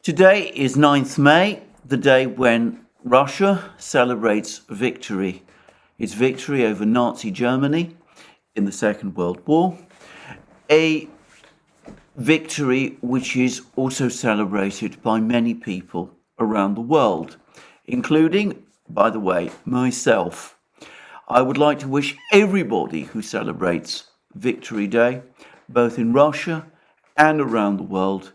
Today is 9th May, the day when Russia celebrates victory. Its victory over Nazi Germany in the Second World War. A victory which is also celebrated by many people around the world, including, by the way, myself. I would like to wish everybody who celebrates Victory Day, both in Russia and around the world,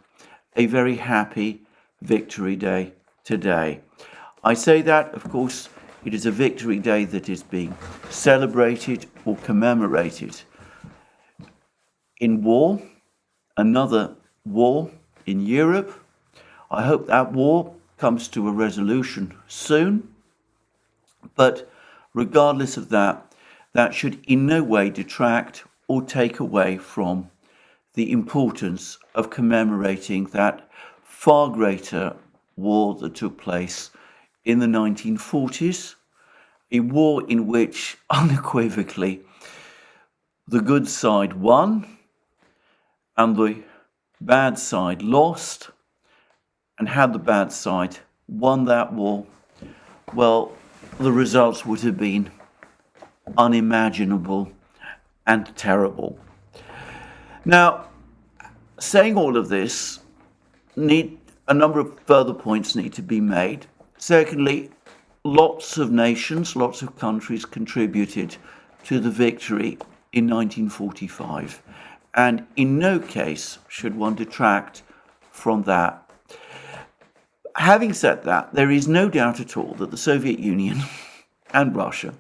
a very happy Victory Day today. I say that, of course, it is a Victory Day that is being celebrated or commemorated in war, another war in Europe. I hope that war comes to a resolution soon, but regardless of that, that should in no way detract or take away from the importance of commemorating that far greater war that took place in the 1940s, a war in which unequivocally the good side won and the bad side lost. And had the bad side won that war, well, the results would have been unimaginable and terrible. Now, saying all of this, a number of further points need to be made. Secondly, lots of nations, lots of countries contributed to the victory in 1945, and in no case should one detract from that. Having said that, there is no doubt at all that the Soviet Union and Russia,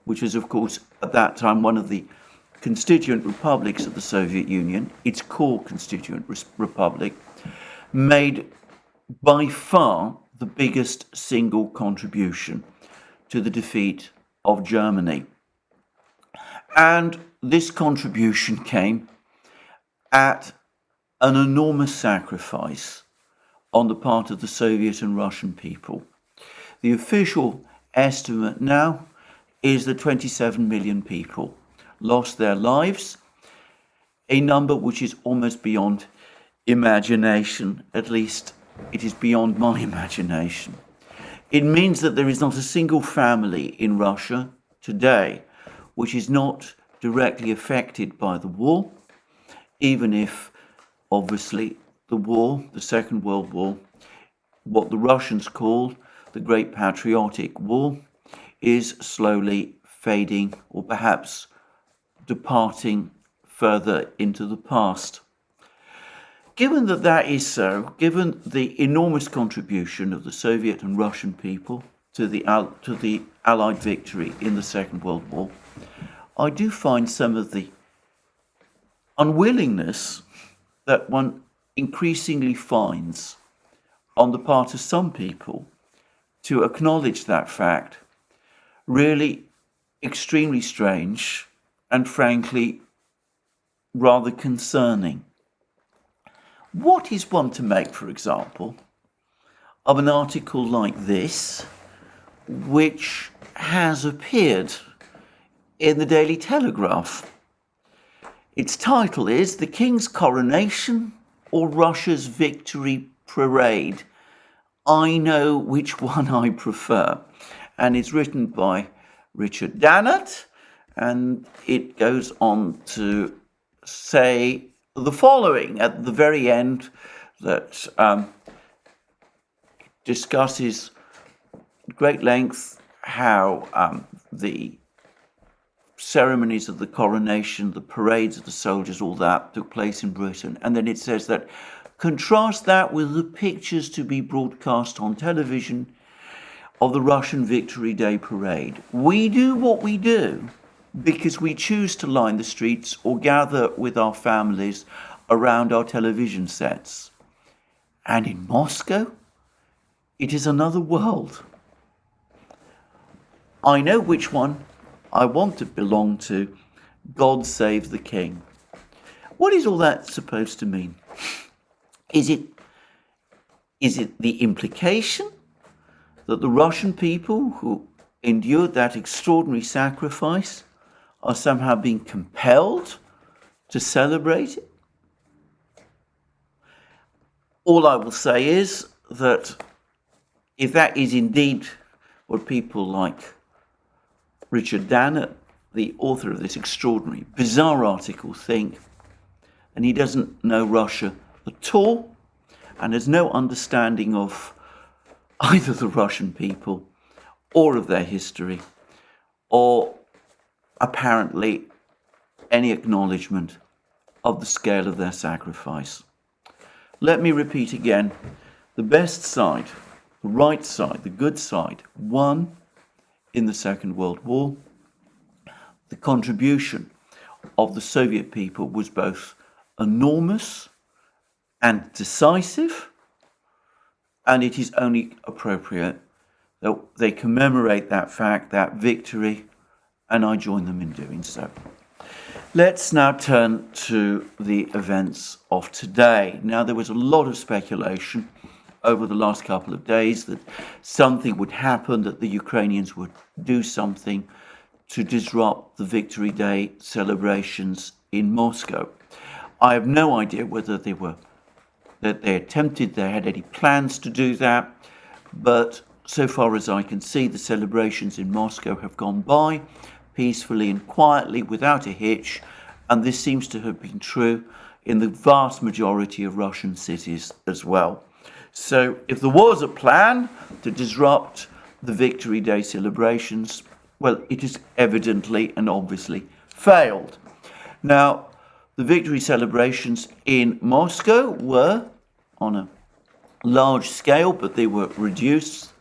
which was of course at that time one of the constituent republics of the Soviet Union, its core constituent republic, made by far the biggest single contribution to the defeat of Germany. And this contribution came at an enormous sacrifice on the part of the Soviet and Russian people. The official estimate now is that 27 million people lost their lives, a number which is almost beyond imagination. At least it is beyond my imagination. It means that there is not a single family in Russia today which is not directly affected by the war, even if obviously the war, the Second World War, what the Russians call the Great Patriotic War, is slowly fading or perhaps departing further into the past. Given that that is so, given the enormous contribution of the Soviet and Russian people to the Allied victory in the Second World War, I do find some of the unwillingness that one increasingly finds on the part of some people to acknowledge that fact really extremely strange and frankly rather concerning. What is one to make, for example, of an article like this, which has appeared in the Daily Telegraph? Its title is "The King's Coronation or Russia's Victory Parade? I know which one I prefer." And it's written by Richard Dannett, and it goes on to say the following at the very end, that discusses at great length how the ceremonies of the coronation, the parades of the soldiers, all that took place in Britain. And then it says that contrast that with the pictures to be broadcast on television of the Russian Victory Day parade. We do what we do because we choose to line the streets or gather with our families around our television sets. And in Moscow, it is another world. I know which one I want to belong to. God save the King. What is all that supposed to mean? Is it the implication that the Russian people who endured that extraordinary sacrifice are somehow being compelled to celebrate it? all I will say is that if that is indeed what people like Richard Dannett, the author of this extraordinary, bizarre article, think, and he doesn't know Russia at all, and has no understanding of either the Russian people or of their history, or apparently any acknowledgement of the scale of their sacrifice. Let me repeat again, the best side, the right side, the good side, won in the Second World War. The contribution of the Soviet people was both enormous and decisive, and it is only appropriate that they commemorate that fact, that victory, and I join them in doing so. Let's now turn to the events of today. Now, there was a lot of speculation over the last couple of days that something would happen, that the Ukrainians would do something to disrupt the Victory Day celebrations in Moscow. I have no idea whether they had any plans to do that, but so far as I can see, the celebrations in Moscow have gone by peacefully and quietly without a hitch, and this seems to have been true in the vast majority of Russian cities as well. So if there was a plan to disrupt the Victory Day celebrations, well, it has evidently and obviously failed. Now, the victory celebrations in Moscow were on a large scale, but they were reduced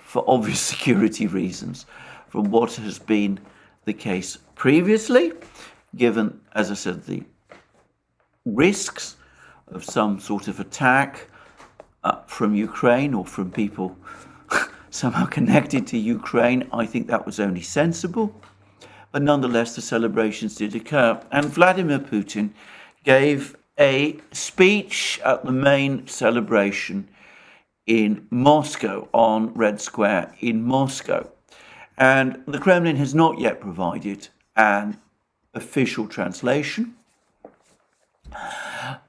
for obvious security reasons from what has been the case previously, given, as I said, the risks of some sort of attack from Ukraine or from people somehow connected to Ukraine. I think that was only sensible. But nonetheless, the celebrations did occur. And Vladimir Putin gave a speech at the main celebration in Moscow, on Red Square in Moscow. And the Kremlin has not yet provided an official translation.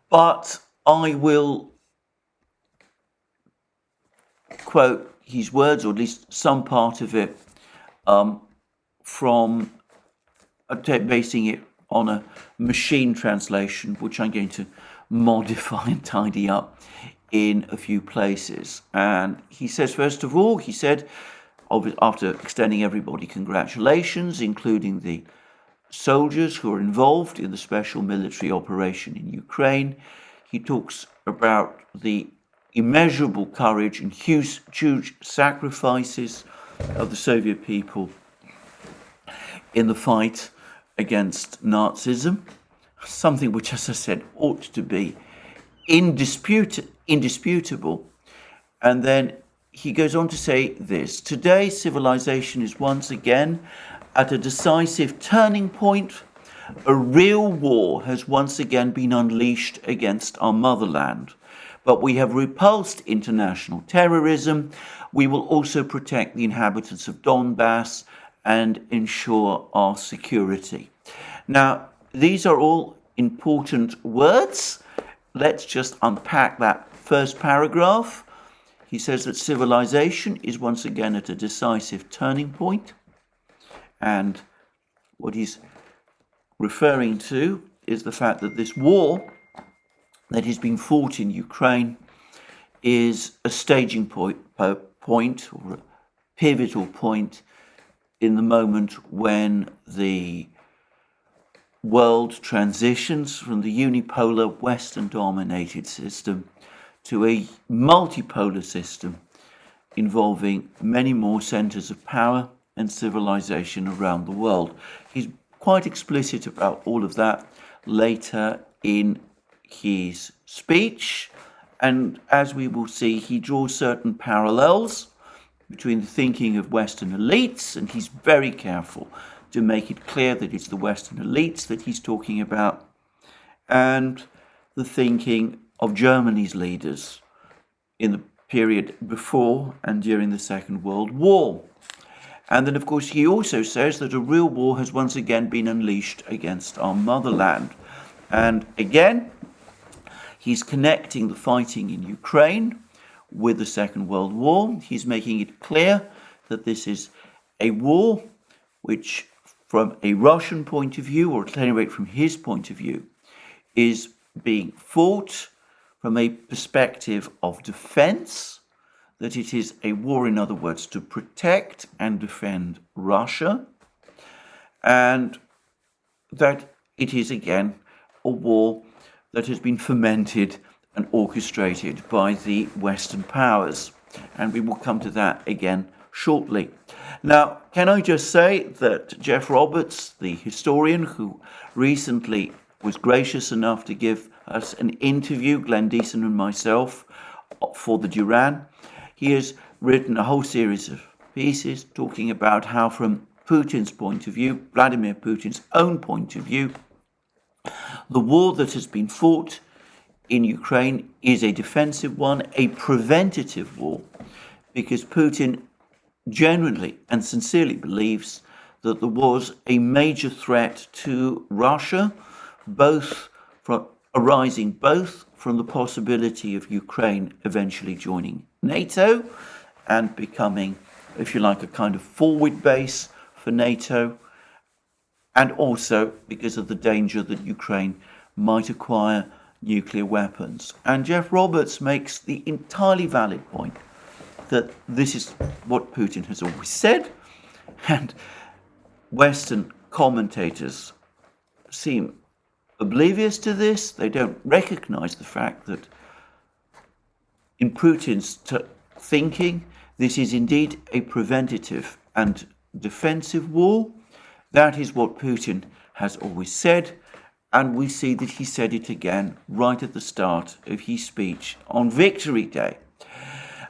But I will quote his words, or at least some part of it, from basing it on a machine translation, which I'm going to modify and tidy up in a few places. And he says, first of all, he said, after extending everybody congratulations, including the soldiers who are involved in the special military operation in Ukraine, he talks about the immeasurable courage and huge sacrifices of the Soviet people in the fight against Nazism, something which, as I said, ought to be indisputable. And then he goes on to say this: today, civilization is once again at a decisive turning point. A real war has once again been unleashed against our motherland. But we have repulsed international terrorism. We will also protect the inhabitants of Donbass and ensure our security. Now, these are all important words. Let's just unpack that first paragraph. He says that civilization is once again at a decisive turning point. And what he's referring to is the fact that this war that has been fought in Ukraine is a staging point or a pivotal point in the moment when the world transitions from the unipolar Western-dominated system to a multipolar system involving many more centers of power and civilization around the world. He's quite explicit about all of that later in his speech, and as we will see, he draws certain parallels between the thinking of Western elites, and he's very careful to make it clear that it's the Western elites that he's talking about, and the thinking of Germany's leaders in the period before and during the Second World War. And then, of course, he also says that a real war has once again been unleashed against our motherland. And again, He's connecting the fighting in Ukraine with the Second World War. He's making it clear that this is a war which, from a Russian point of view, or at any rate from his point of view, is being fought from a perspective of defense, that it is a war, in other words, to protect and defend Russia, and that it is, again, a war that has been fomented and orchestrated by the Western powers. And we will come to that again shortly. Now, can I just say that Jeff Roberts, the historian who recently was gracious enough to give us an interview, Glenn Deason and myself, for the Duran, he has written a whole series of pieces talking about how, from Putin's point of view, Vladimir Putin's own point of view, the war that has been fought in Ukraine is a defensive one, a preventative war, because Putin genuinely and sincerely believes that there was a major threat to Russia, arising both from the possibility of Ukraine eventually joining NATO and becoming, if you like, a kind of forward base for NATO, and also because of the danger that Ukraine might acquire nuclear weapons. And Jeff Roberts makes the entirely valid point that this is what Putin has always said, and Western commentators seem oblivious to this. They don't recognize the fact that in Putin's thinking, this is indeed a preventative and defensive war. That is what Putin has always said, and we see that he said it again right at the start of his speech on Victory Day.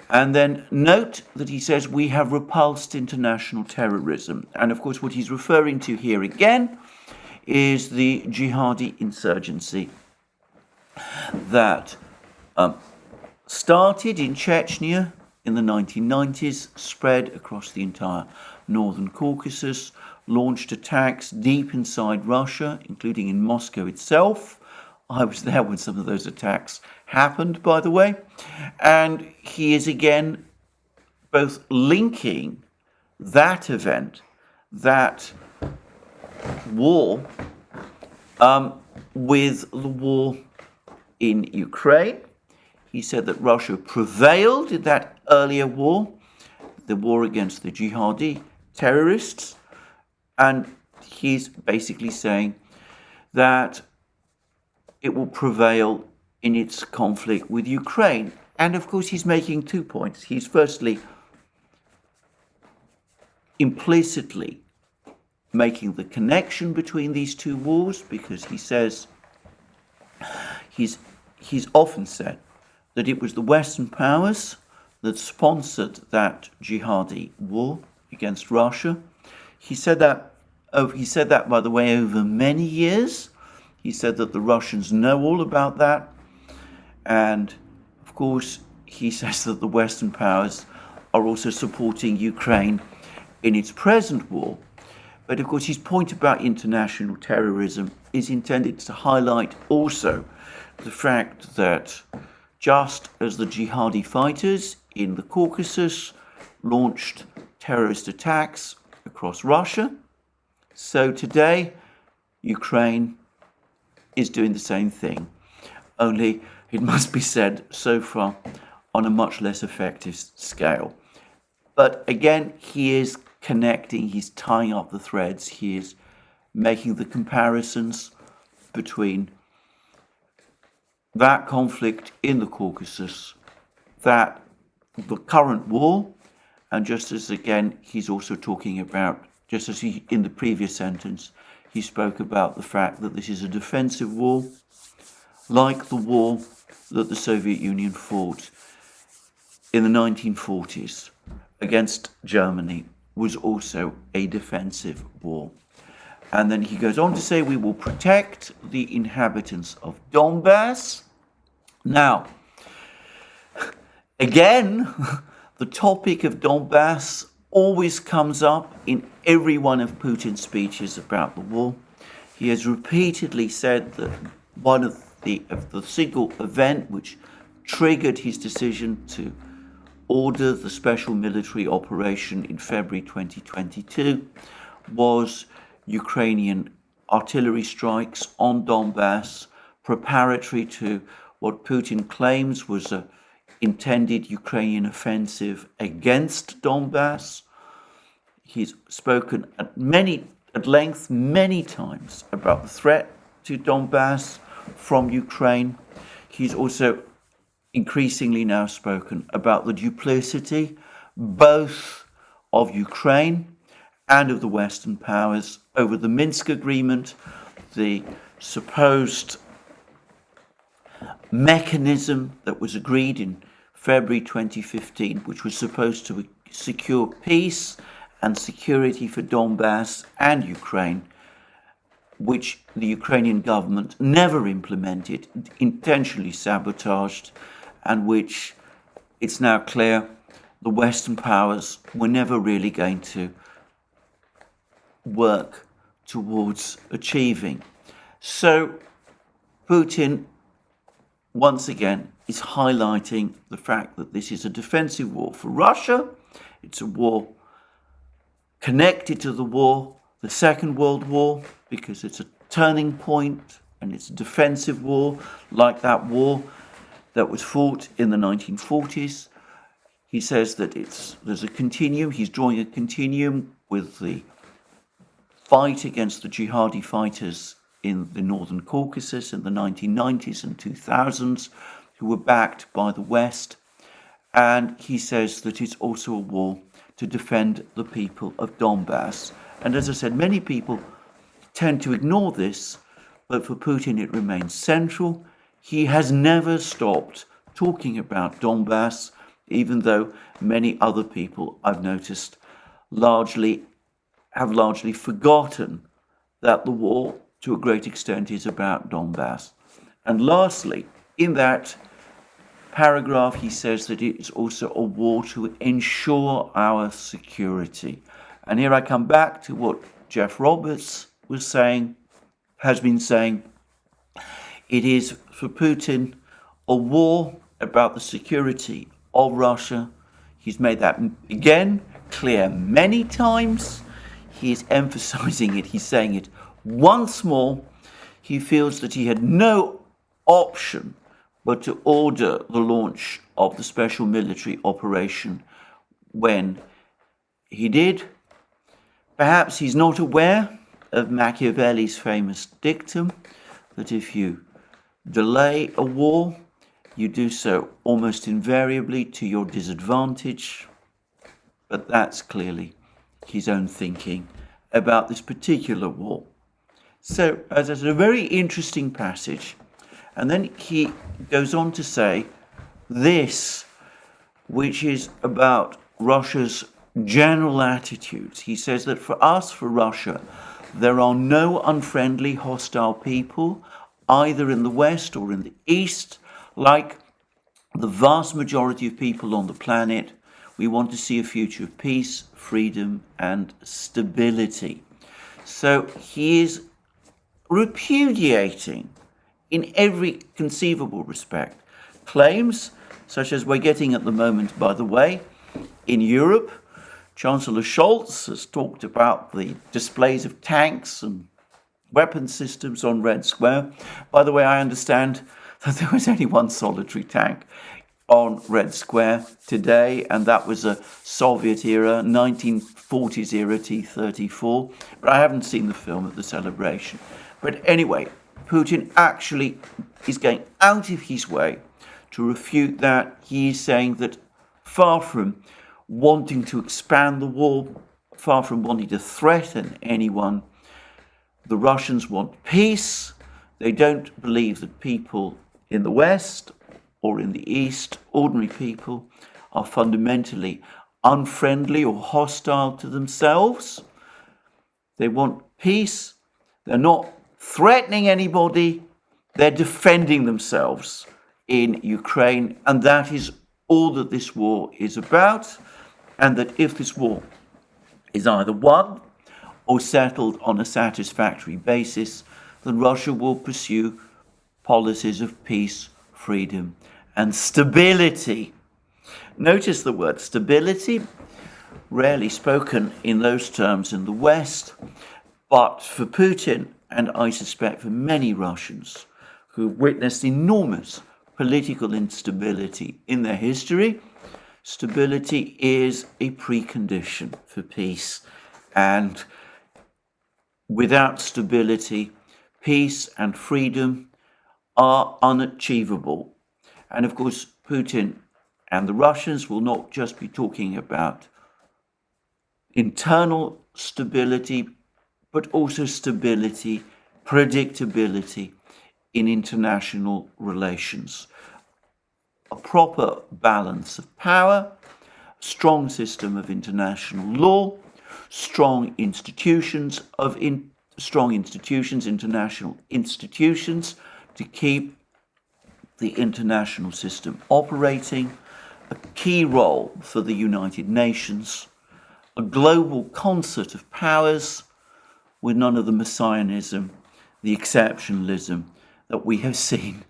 And then note that he says we have repulsed international terrorism. And of course what he's referring to here again is the jihadi insurgency that started in Chechnya in the 1990s, spread across the entire northern Caucasus, launched attacks deep inside Russia, including in Moscow itself. I was there when some of those attacks happened, by the way. And he is again both linking that event, that war, with the war in Ukraine. He said that Russia prevailed in that earlier war, the war against the jihadi terrorists. And he's basically saying that it will prevail in its conflict with Ukraine. And of course, he's making 2 points. He's firstly implicitly making the connection between these two wars, because he says he's often said that it was the Western powers that sponsored that jihadi war against Russia. He said that, by the way, over many years. He said that the Russians know all about that. And, of course, he says that the Western powers are also supporting Ukraine in its present war. But, of course, his point about international terrorism is intended to highlight also the fact that just as the jihadi fighters in the Caucasus launched terrorist attacks across Russia, so today Ukraine is doing the same thing, only it must be said so far on a much less effective scale. But again, he is connecting, he's tying up the threads, he is making the comparisons between that conflict in the Caucasus, the current war, and just as again, he's also talking about, just as he, in the previous sentence, he spoke about the fact that this is a defensive war, like the war that the Soviet Union fought in the 1940s against Germany was also a defensive war. And then he goes on to say, we will protect the inhabitants of Donbass. Now, again, the topic of Donbass always comes up in every one of Putin's speeches about the war. He has repeatedly said that one of the single event which triggered his decision to order the special military operation in February 2022 was Ukrainian artillery strikes on Donbass, preparatory to what Putin claims was an intended Ukrainian offensive against Donbass. He's spoken at length, many times, about the threat to Donbass from Ukraine. He's also increasingly now spoken about the duplicity both of Ukraine and of the Western powers over the Minsk agreement, the supposed mechanism that was agreed in February 2015, which was supposed to secure peace and security for Donbass and Ukraine, which the Ukrainian government never implemented, intentionally sabotaged, and which it's now clear the Western powers were never really going to work towards achieving. So Putin, once again, is highlighting the fact that this is a defensive war for Russia. It's a war connected to the Second World War, because it's a turning point and it's a defensive war, like that war that was fought in the 1940s. He says that there's a continuum. He's drawing a continuum with the fight against the jihadi fighters in the Northern Caucasus in the 1990s and 2000s, who were backed by the West. And he says that it's also a war to defend the people of Donbass. And as I said, many people tend to ignore this, but for Putin it remains central. He has never stopped talking about Donbass, even though many other people, I've noticed, have largely forgotten that the war, to a great extent, is about Donbass. And lastly, in that paragraph, he says that it is also a war to ensure our security. And here I come back to what Jeff Roberts has been saying. It is, for Putin, a war about the security of Russia. He's made that, again, clear many times. He is emphasizing it. He's saying it once more. He feels that he had no option but to order the launch of the special military operation when he did. Perhaps he's not aware of Machiavelli's famous dictum that if you delay a war, you do so almost invariably to your disadvantage. But that's clearly his own thinking about this particular war. So, as I said, a very interesting passage. And then he goes on to say this, which is about Russia's general attitudes. He says that for us, for Russia, there are no unfriendly, hostile people, either in the West or in the East. Like the vast majority of people on the planet, we want to see a future of peace, freedom, and stability. So he is repudiating, in every conceivable respect, claims such as we're getting at the moment, by the way, in Europe. Chancellor Scholz has talked about the displays of tanks and weapon systems on Red Square. By the way, I understand that there was only one solitary tank on Red Square today, and that was a Soviet-era, 1940s era T-34. But I haven't seen the film of the celebration. But anyway, Putin actually is going out of his way to refute that. He is saying that far from wanting to expand the war, far from wanting to threaten anyone, the Russians want peace. They don't believe that people in the West or in the East, ordinary people, are fundamentally unfriendly or hostile to themselves. They want peace. They're not threatening anybody. They're defending themselves in Ukraine. And that is all that this war is about. And that if this war is either won or settled on a satisfactory basis, then Russia will pursue policies of peace, freedom, and stability. Notice the word stability, rarely spoken in those terms in the West, but for Putin, and I suspect for many Russians who witnessed enormous political instability in their history, stability is a precondition for peace. And without stability, peace and freedom are unachievable. And of course, Putin and the Russians will not just be talking about internal stability, but also stability, predictability in international relations. A proper balance of power, a strong system of international law, strong institutions, international institutions to keep the international system operating, a key role for the United Nations, a global concert of powers with none of the messianism, the exceptionalism that we have seen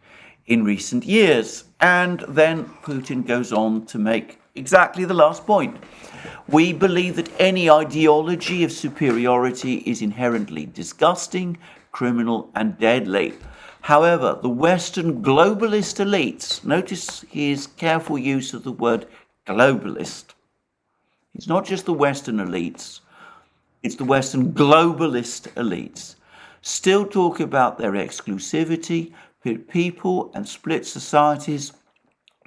in recent years. And then Putin goes on to make exactly the last point. We believe that any ideology of superiority is inherently disgusting, criminal, and deadly. However, the Western globalist elites, notice his careful use of the word globalist. It's not just the Western elites, it's the Western globalist elites, still talk about their exclusivity, pit people and split societies,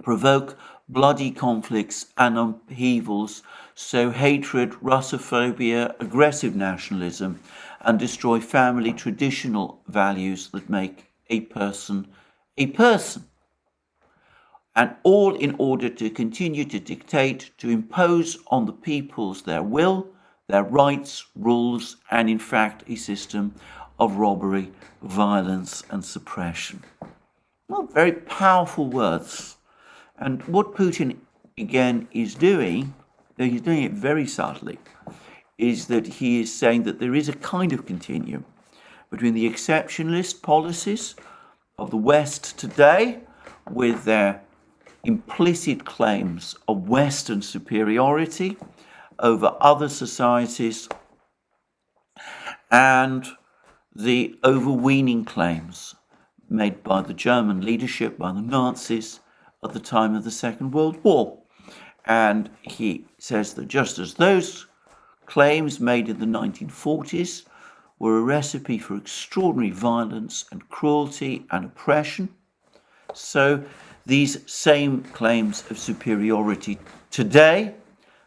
provoke bloody conflicts and upheavals, sow hatred, Russophobia, aggressive nationalism, and destroy family traditional values that make a person a person. And all in order to continue to dictate, to impose on the peoples their will, their rights, rules, and in fact a system of robbery, violence, and suppression. Well, very powerful words. And what Putin, again, is doing, though he's doing it very subtly, is that he is saying that there is a kind of continuum between the exceptionalist policies of the West today, with their implicit claims of Western superiority over other societies, and the overweening claims made by the German leadership, by the Nazis, at the time of the Second World War. And he says that just as those claims made in the 1940s were a recipe for extraordinary violence and cruelty and oppression, so these same claims of superiority today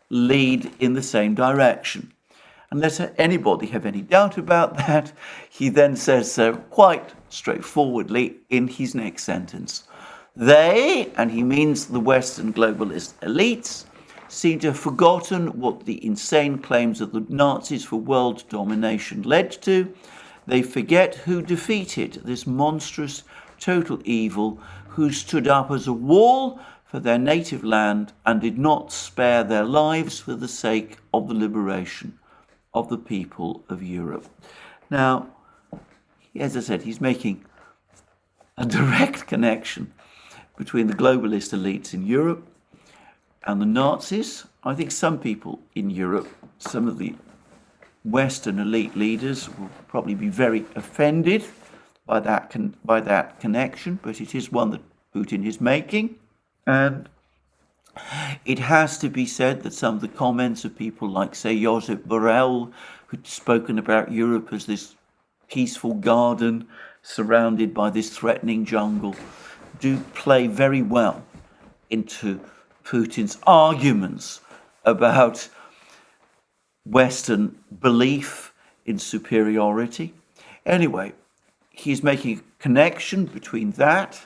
lead in the same direction. Unless anybody have any doubt about that, he then says so quite straightforwardly in his next sentence. They, and he means the Western globalist elites, seem to have forgotten what the insane claims of the Nazis for world domination led to. They forget who defeated this monstrous total evil, who stood up as a wall for their native land and did not spare their lives for the sake of the liberation of the people of Europe. Now, as I said, he's making a direct connection between the globalist elites in Europe and the Nazis. I think some people in Europe, some of the Western elite leaders, will probably be very offended by that connection, but it is one that Putin is making. And it has to be said that some of the comments of people like, say, Josep Borrell, who'd spoken about Europe as this peaceful garden surrounded by this threatening jungle, do play very well into Putin's arguments about Western belief in superiority. Anyway, he's making a connection between that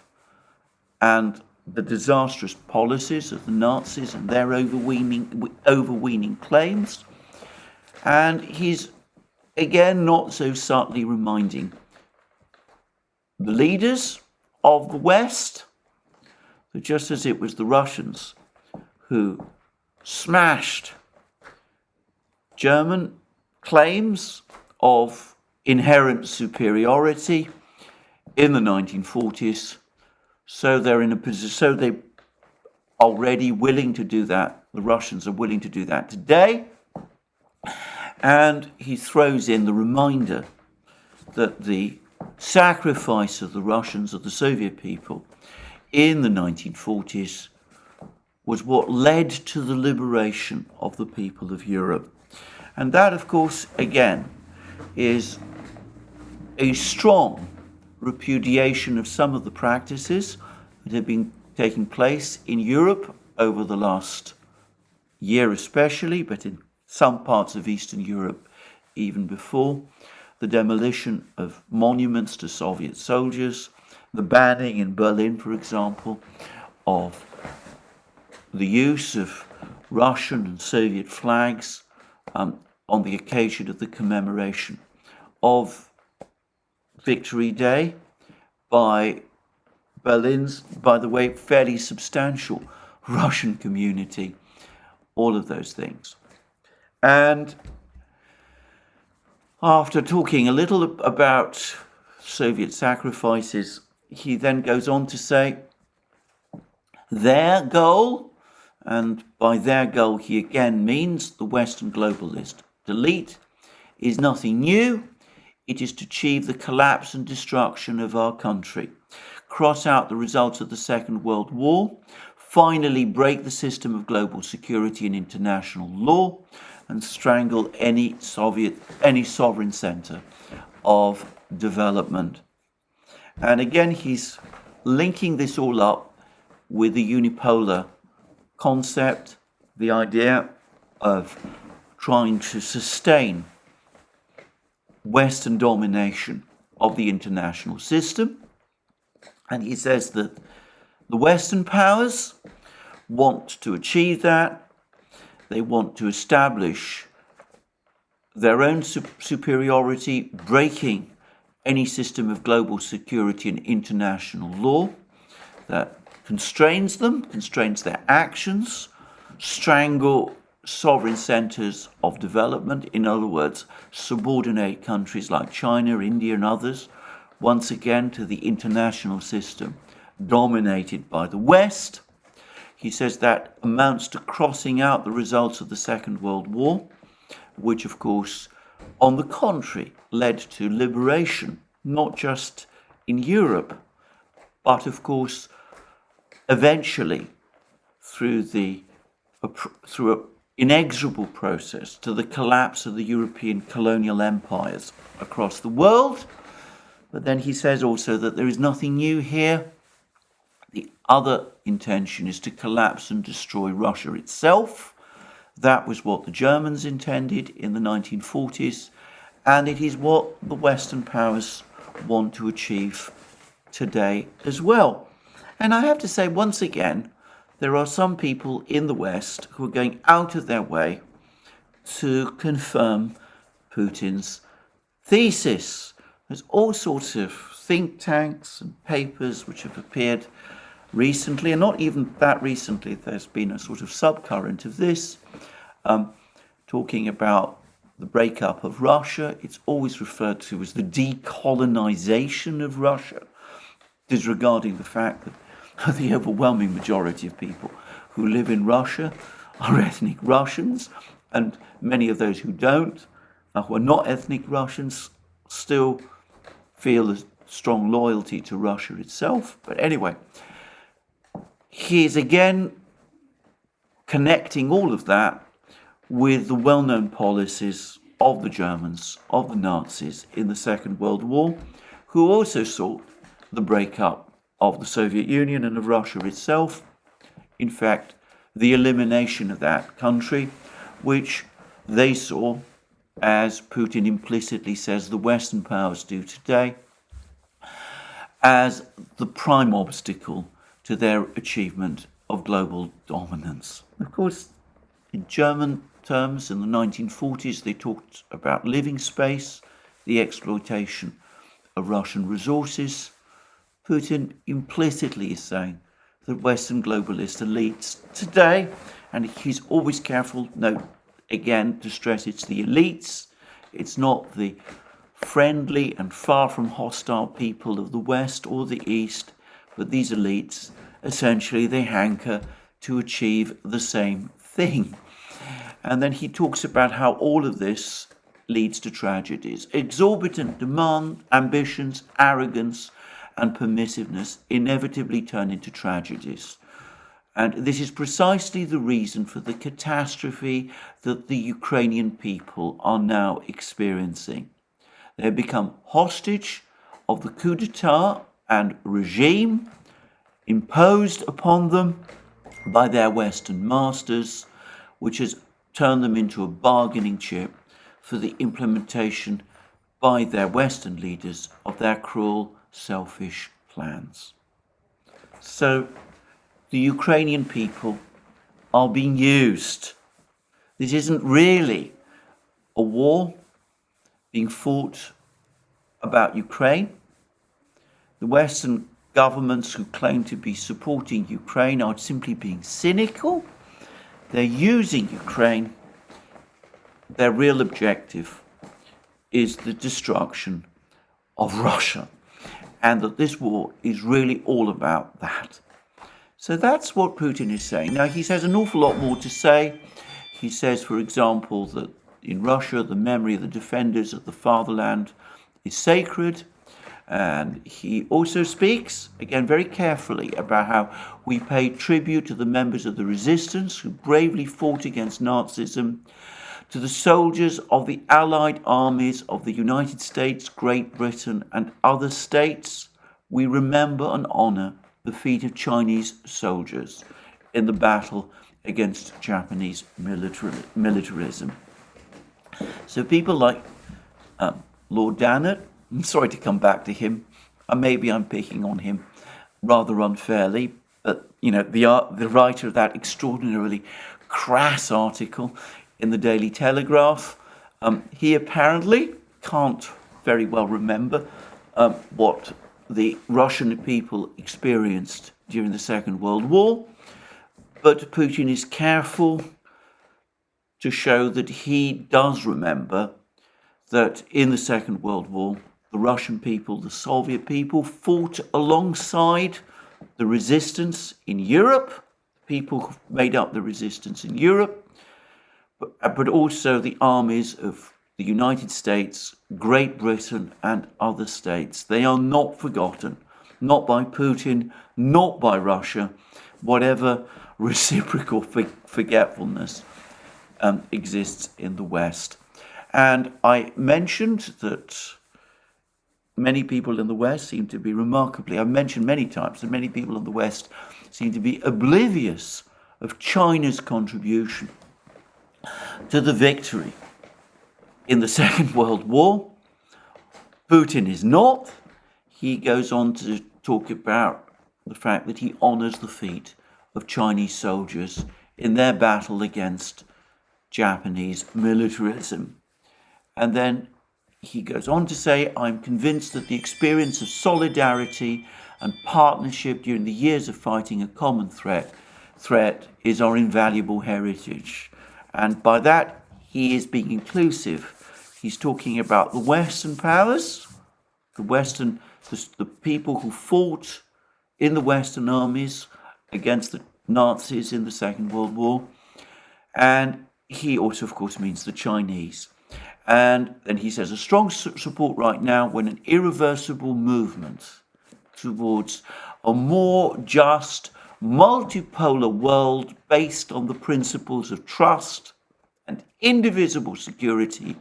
and the disastrous policies of the Nazis and their overweening claims. And he's, again, not so subtly reminding the leaders of the West that just as it was the Russians who smashed German claims of inherent superiority, in the 1940s. So they're in a position, so they already willing to do that. The Russians are willing to do that today. And he throws in the reminder that the sacrifice of the Russians, of the Soviet people, in the 1940s was what led to the liberation of the people of Europe. And that, of course, again, is a strong repudiation of some of the practices that have been taking place in Europe over the last year especially, but in some parts of Eastern Europe even before. The demolition of monuments to Soviet soldiers, the banning in Berlin, for example, of the use of Russian and Soviet flags on the occasion of the commemoration of Victory Day by Berlin's, by the way, fairly substantial Russian community, all of those things. And after talking a little about Soviet sacrifices, he then goes on to say their goal, and by their goal he again means the Western globalist elite, is nothing new. It is to achieve the collapse and destruction of our country, cross out the results of the Second World War, finally break the system of global security and international law, and strangle any sovereign center of development. And again, he's linking this all up with the unipolar concept, the idea of trying to sustain Western domination of the international system. And he says that the Western powers want to achieve that. They want to establish their own superiority, breaking any system of global security and international law that constrains them, constrains their actions, strangle sovereign centers of development. In other words, subordinate countries like China, India, and others, once again, to the international system dominated by the West. He says that amounts to crossing out the results of the Second World War, which, of course, on the contrary, led to liberation, not just in Europe, but, of course, eventually, through an inexorable process, to the collapse of the European colonial empires across the world. But then he says also that there is nothing new here. The other intention is to collapse and destroy Russia itself. That was what the Germans intended in the 1940s, and it is what the Western powers want to achieve today as well. And I have to say, once again, there are some people in the West who are going out of their way to confirm Putin's thesis. There's all sorts of think tanks and papers which have appeared recently, and not even that recently, there's been a sort of subcurrent of this, talking about the breakup of Russia. It's always referred to as the decolonization of Russia, disregarding the fact that the overwhelming majority of people who live in Russia are ethnic Russians, and many of those who don't, who are not ethnic Russians, still feel a strong loyalty to Russia itself. But anyway, he is again connecting all of that with the well-known policies of the Germans, of the Nazis in the Second World War, who also sought the breakup of the Soviet Union and of Russia itself. In fact, the elimination of that country, which they saw, as Putin implicitly says the Western powers do today, as the prime obstacle to their achievement of global dominance. Of course, in German terms, in the 1940s, they talked about living space, the exploitation of Russian resources. Putin implicitly is saying that Western globalist elites today, and he's always careful, note again, to stress it's the elites, it's not the friendly and far from hostile people of the West or the East, but these elites, essentially, they hanker to achieve the same thing. And then he talks about how all of this leads to tragedies. Exorbitant demand, ambitions, arrogance, and permissiveness inevitably turn into tragedies. And this is precisely the reason for the catastrophe that the Ukrainian people are now experiencing. They have become hostage of the coup d'etat and regime imposed upon them by their Western masters, which has turned them into a bargaining chip for the implementation by their Western leaders of their cruel, selfish plans. So the Ukrainian people are being used. This isn't really a war being fought about Ukraine. The Western governments who claim to be supporting Ukraine are simply being cynical. They're using Ukraine. Their real objective is the destruction of Russia, and that this war is really all about that. So that's what Putin is saying. Now, he says an awful lot more to say. He says, for example, that in Russia, the memory of the defenders of the fatherland is sacred. And he also speaks, again, very carefully about how we pay tribute to the members of the resistance who bravely fought against Nazism, to the soldiers of the Allied armies of the United States, Great Britain, and other states. We remember and honor the feat of Chinese soldiers in the battle against Japanese militarism. So people like Lord Dannett, I'm sorry to come back to him, maybe I'm picking on him rather unfairly, but the writer of that extraordinarily crass article in the Daily Telegraph, he apparently can't very well remember what the Russian people experienced during the Second World War, but Putin is careful to show that he does remember that in the Second World War, the Russian people, the Soviet people, fought alongside the resistance in Europe, people who made up the resistance in Europe, but also the armies of the United States, Great Britain, and other states. They are not forgotten, not by Putin, not by Russia, whatever reciprocal forgetfulness exists in the West. And I mentioned that many people in the West seem to be I've mentioned many times that many people in the West seem to be oblivious of China's contribution to the victory in the Second World War. Putin is not. He goes on to talk about the fact that he honors the feat of Chinese soldiers in their battle against Japanese militarism. And then he goes on to say, I'm convinced that the experience of solidarity and partnership during the years of fighting a common threat is our invaluable heritage. And by that, he is being inclusive. He's talking about the Western powers, the people who fought in the Western armies against the Nazis in the Second World War. And he also, of course, means the Chinese. And then he says, a strong support right now when an irreversible movement towards a more just, multipolar world based on the principles of trust and indivisible security,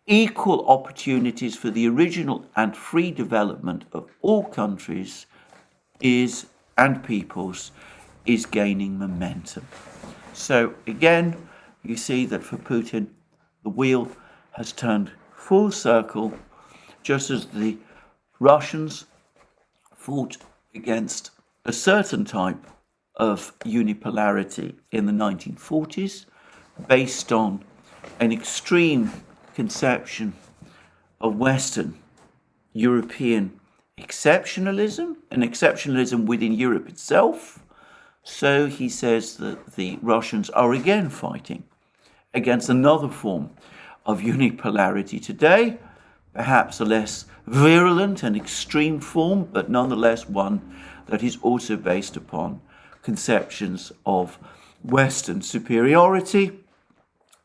equal opportunities for the original and free development of all countries and peoples is gaining momentum. So again, you see that for Putin, the wheel has turned full circle, just as the Russians fought against a certain type of unipolarity in the 1940s, based on an extreme conception of Western European exceptionalism, an exceptionalism within Europe itself. So he says that the Russians are again fighting against another form of unipolarity today, perhaps a less virulent and extreme form, but nonetheless one that is also based upon conceptions of Western superiority.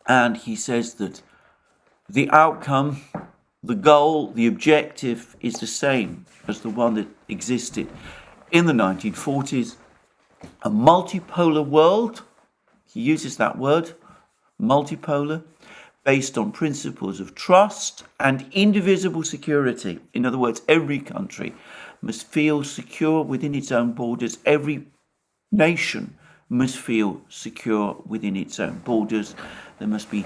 And he says that the outcome, the goal, the objective is the same as the one that existed in the 1940s, a multipolar world. He uses that word, multipolar, based on principles of trust and indivisible security. In other words, every country must feel secure within its own borders. Every nation must feel secure within its own borders. There must be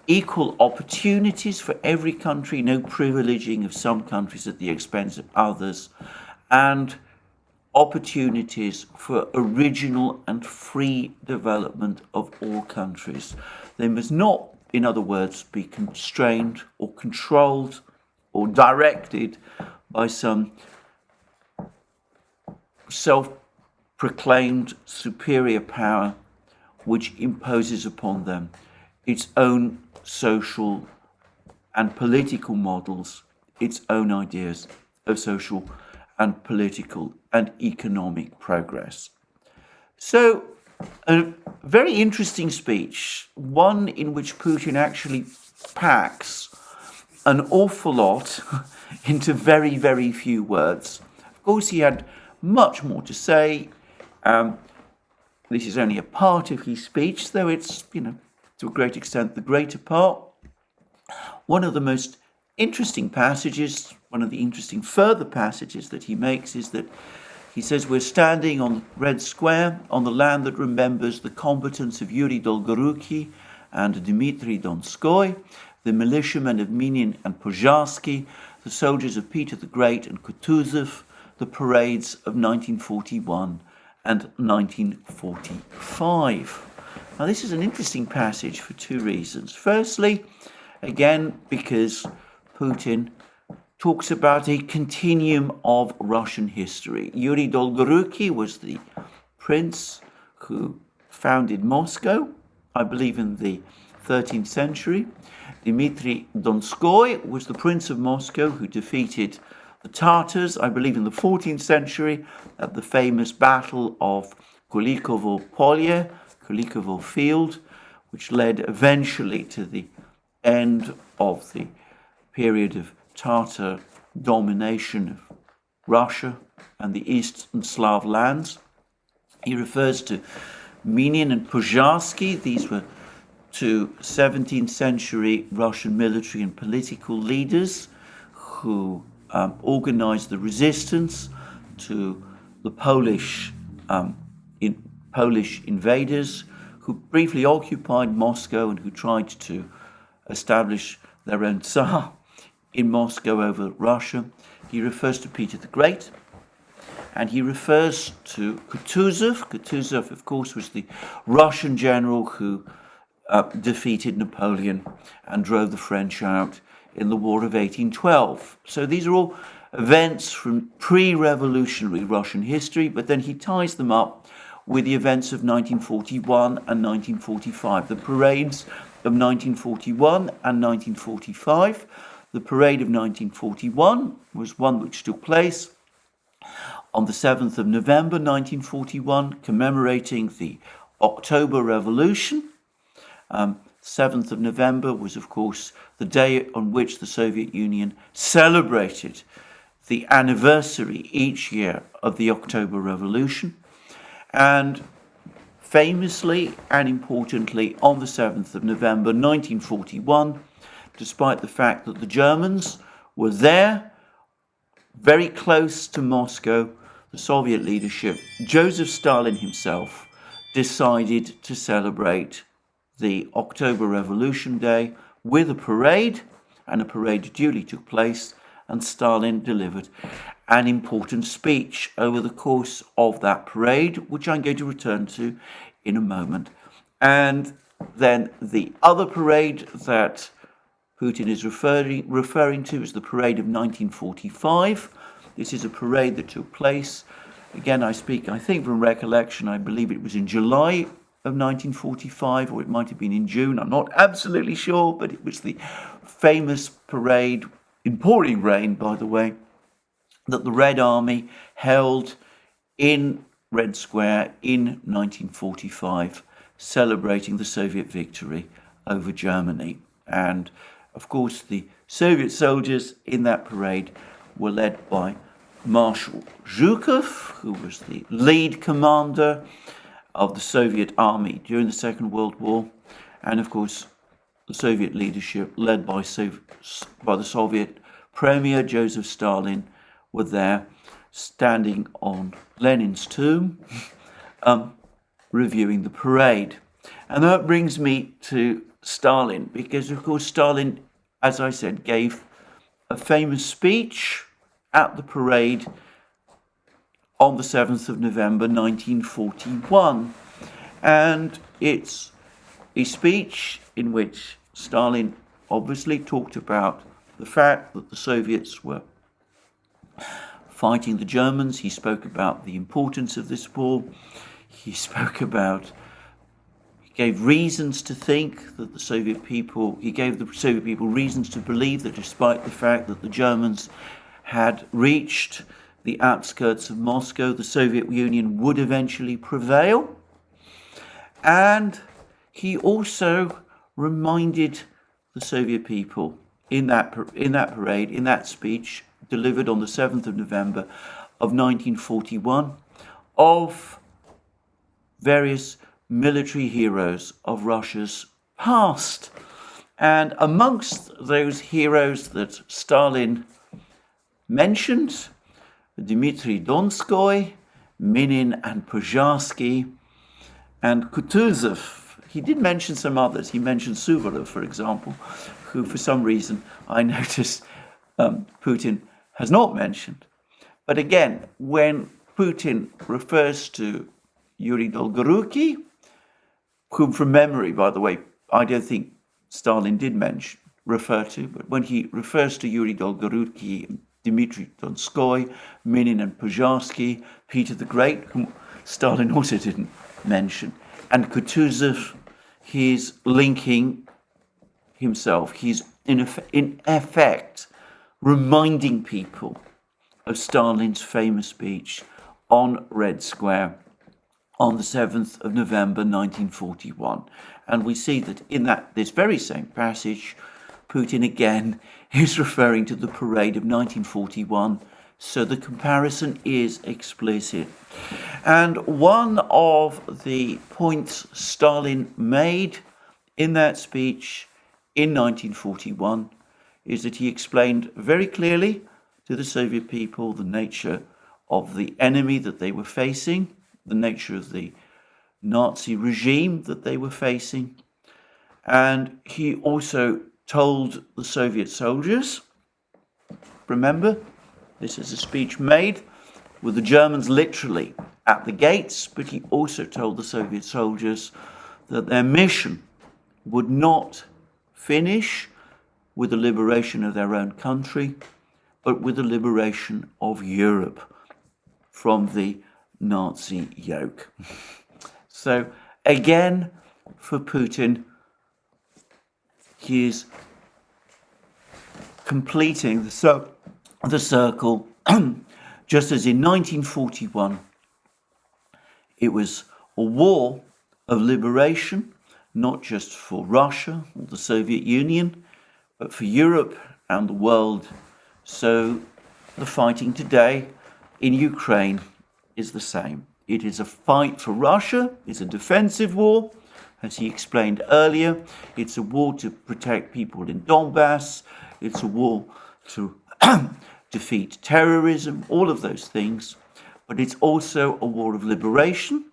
equal opportunities for every country, no privileging of some countries at the expense of others, and opportunities for original and free development of all countries. They must not, in other words, be constrained or controlled or directed by some self-proclaimed superior power which imposes upon them its own social and political models, its own ideas of social and political and economic progress. So, a very interesting speech, one in which Putin actually packs an awful lot into very, very few words. Of course, he had much more to say. This is only a part of his speech, though it's, to a great extent, the greater part. One of the most interesting passages, one of the interesting further passages that he makes is that he says, we're standing on Red Square on the land that remembers the combatants of Yuri Dolgoruki and Dmitry Donskoy, the militiamen of Minin and Pozharsky, the soldiers of Peter the Great and Kutuzov, the parades of 1941 and 1945. Now, this is an interesting passage for two reasons. Firstly, again, because Putin talks about a continuum of Russian history. Yuri Dolgoruki was the prince who founded Moscow, I believe in the 13th century. Dmitry Donskoy was the prince of Moscow who defeated the Tatars, I believe in the 14th century, at the famous battle of Kulikovo Polye, Kulikovo Field, which led eventually to the end of the period of Tatar domination of Russia and the Eastern Slav lands. He refers to Minin and Pozharsky. These were two 17th century Russian military and political leaders who organized the resistance to the Polish invaders who briefly occupied Moscow and who tried to establish their own Tsar in Moscow over Russia. He refers to Peter the Great, and he refers to Kutuzov. Kutuzov, of course, was the Russian general who defeated Napoleon and drove the French out in the War of 1812. So these are all events from pre-revolutionary Russian history, but then he ties them up with the events of 1941 and 1945, the parades of 1941 and 1945. The parade of 1941 was one which took place on the 7th of November 1941, commemorating the October Revolution. 7th of November was, of course, the day on which the Soviet Union celebrated the anniversary each year of the October Revolution. And famously and importantly, on the 7th of November 1941, despite the fact that the Germans were there, very close to Moscow, the Soviet leadership, Joseph Stalin himself, decided to celebrate the October Revolution Day with a parade, and a parade duly took place, and Stalin delivered an important speech over the course of that parade, which I'm going to return to in a moment. And then the other parade that Putin is referring to is the parade of 1945. This is a parade that took place, again I speak, I think from recollection, I believe it was in July of 1945, or it might have been in June, I'm not absolutely sure, but it was the famous parade, in pouring rain, by the way, that the Red Army held in Red Square in 1945, celebrating the Soviet victory over Germany. And of course, the Soviet soldiers in that parade were led by Marshal Zhukov, who was the lead commander of the Soviet army during the Second World War. And of course, the Soviet leadership, led by the Soviet Premier Joseph Stalin, were there standing on Lenin's tomb, reviewing the parade. And that brings me to Stalin, because of course Stalin, as I said, gave a famous speech at the parade on the 7th of November 1941. And it's a speech in which Stalin obviously talked about the fact that the Soviets were fighting the Germans. He spoke about the importance of this war. He gave reasons to think that he gave the Soviet people reasons to believe that despite the fact that the Germans had reached the outskirts of Moscow, the Soviet Union would eventually prevail. And he also reminded the Soviet people in that parade, in that speech delivered on the 7th of November of 1941, of various military heroes of Russia's past. And amongst those heroes that Stalin mentioned, Dmitry Donskoy, Minin and Pozharsky, and Kutuzov. He did mention some others. He mentioned Suvorov, for example, who for some reason I noticed Putin has not mentioned. But again, when Putin refers to Yuri Dolgoruki, whom from memory, by the way, I don't think Stalin did refer to, but when he refers to Yuri Dolgoruki, Dmitry Donskoy, Minin and Pozharsky, Peter the Great, whom Stalin also didn't mention, and Kutuzov, he's linking himself. He's in effect reminding people of Stalin's famous speech on Red Square on the 7th of November 1941. And we see that in this very same passage, Putin again is referring to the parade of 1941, so the comparison is explicit. And one of the points Stalin made in that speech in 1941 is that he explained very clearly to the Soviet people the nature of the enemy that they were facing, the nature of the Nazi regime that they were facing. And he also told the Soviet soldiers, remember, this is a speech made with the Germans literally at the gates, but he also told the Soviet soldiers that their mission would not finish with the liberation of their own country, but with the liberation of Europe from the Nazi yoke. So again, for Putin, he is completing the circle, just as in 1941, it was a war of liberation, not just for Russia or the Soviet Union, but for Europe and the world. So the fighting today in Ukraine is the same. It is a fight for Russia. It's a defensive war, as he explained earlier. It's a war to protect people in Donbass. It's a war to defeat terrorism, all of those things. But it's also a war of liberation,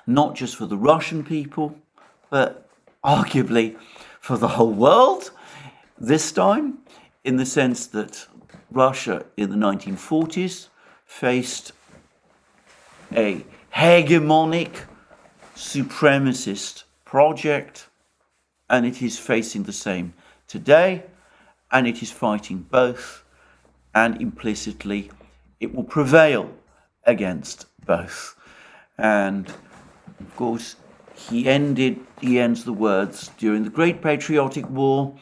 not just for the Russian people, but arguably for the whole world. This time, in the sense that Russia in the 1940s faced a hegemonic supremacist project, and it is facing the same today, and it is fighting both, and implicitly it will prevail against both. And of course, he ends the words, "During the Great Patriotic War,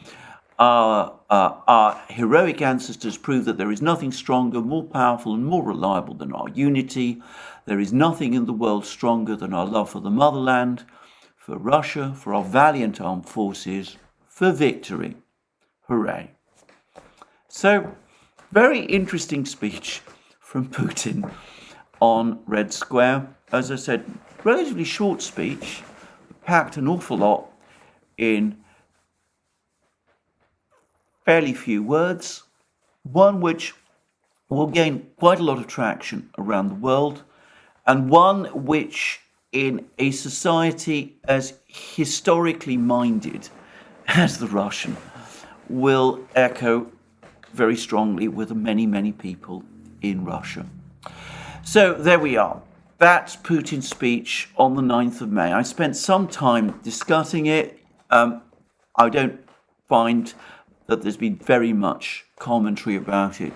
our heroic ancestors proved that there is nothing stronger, more powerful, and more reliable than our unity. There is nothing in the world stronger than our love for the motherland, for Russia, for our valiant armed forces, for victory. Hooray." So, very interesting speech from Putin on Red Square. As I said, relatively short speech, packed an awful lot in fairly few words, one which will gain quite a lot of traction around the world, and one which, in a society as historically minded as the Russian, will echo very strongly with many, many people in Russia. So there we are. That's Putin's speech on the 9th of May. I spent some time discussing it. I don't find that there's been very much commentary about it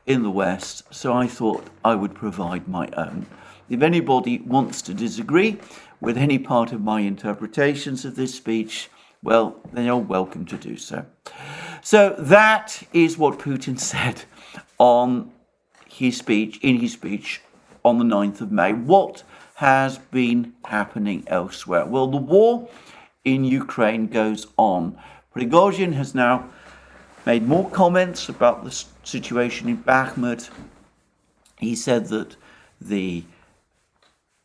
in the West, so I thought I would provide my own. If anybody wants to disagree with any part of my interpretations of this speech, well, they are welcome to do so. So that is what Putin said in his speech on the 9th of May. What has been happening elsewhere? Well, the war in Ukraine goes on. Prigozhin has now made more comments about the situation in Bakhmut. He said that the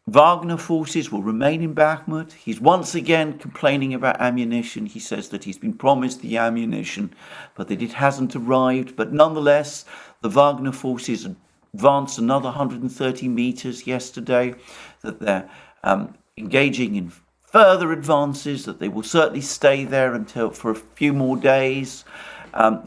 Wagner forces will remain in Bakhmut. He's once again complaining about ammunition. He says that he's been promised the ammunition, but that it hasn't arrived. But nonetheless, the Wagner forces advanced another 130 meters yesterday, that they're engaging in further advances, that they will certainly stay there for a few more days.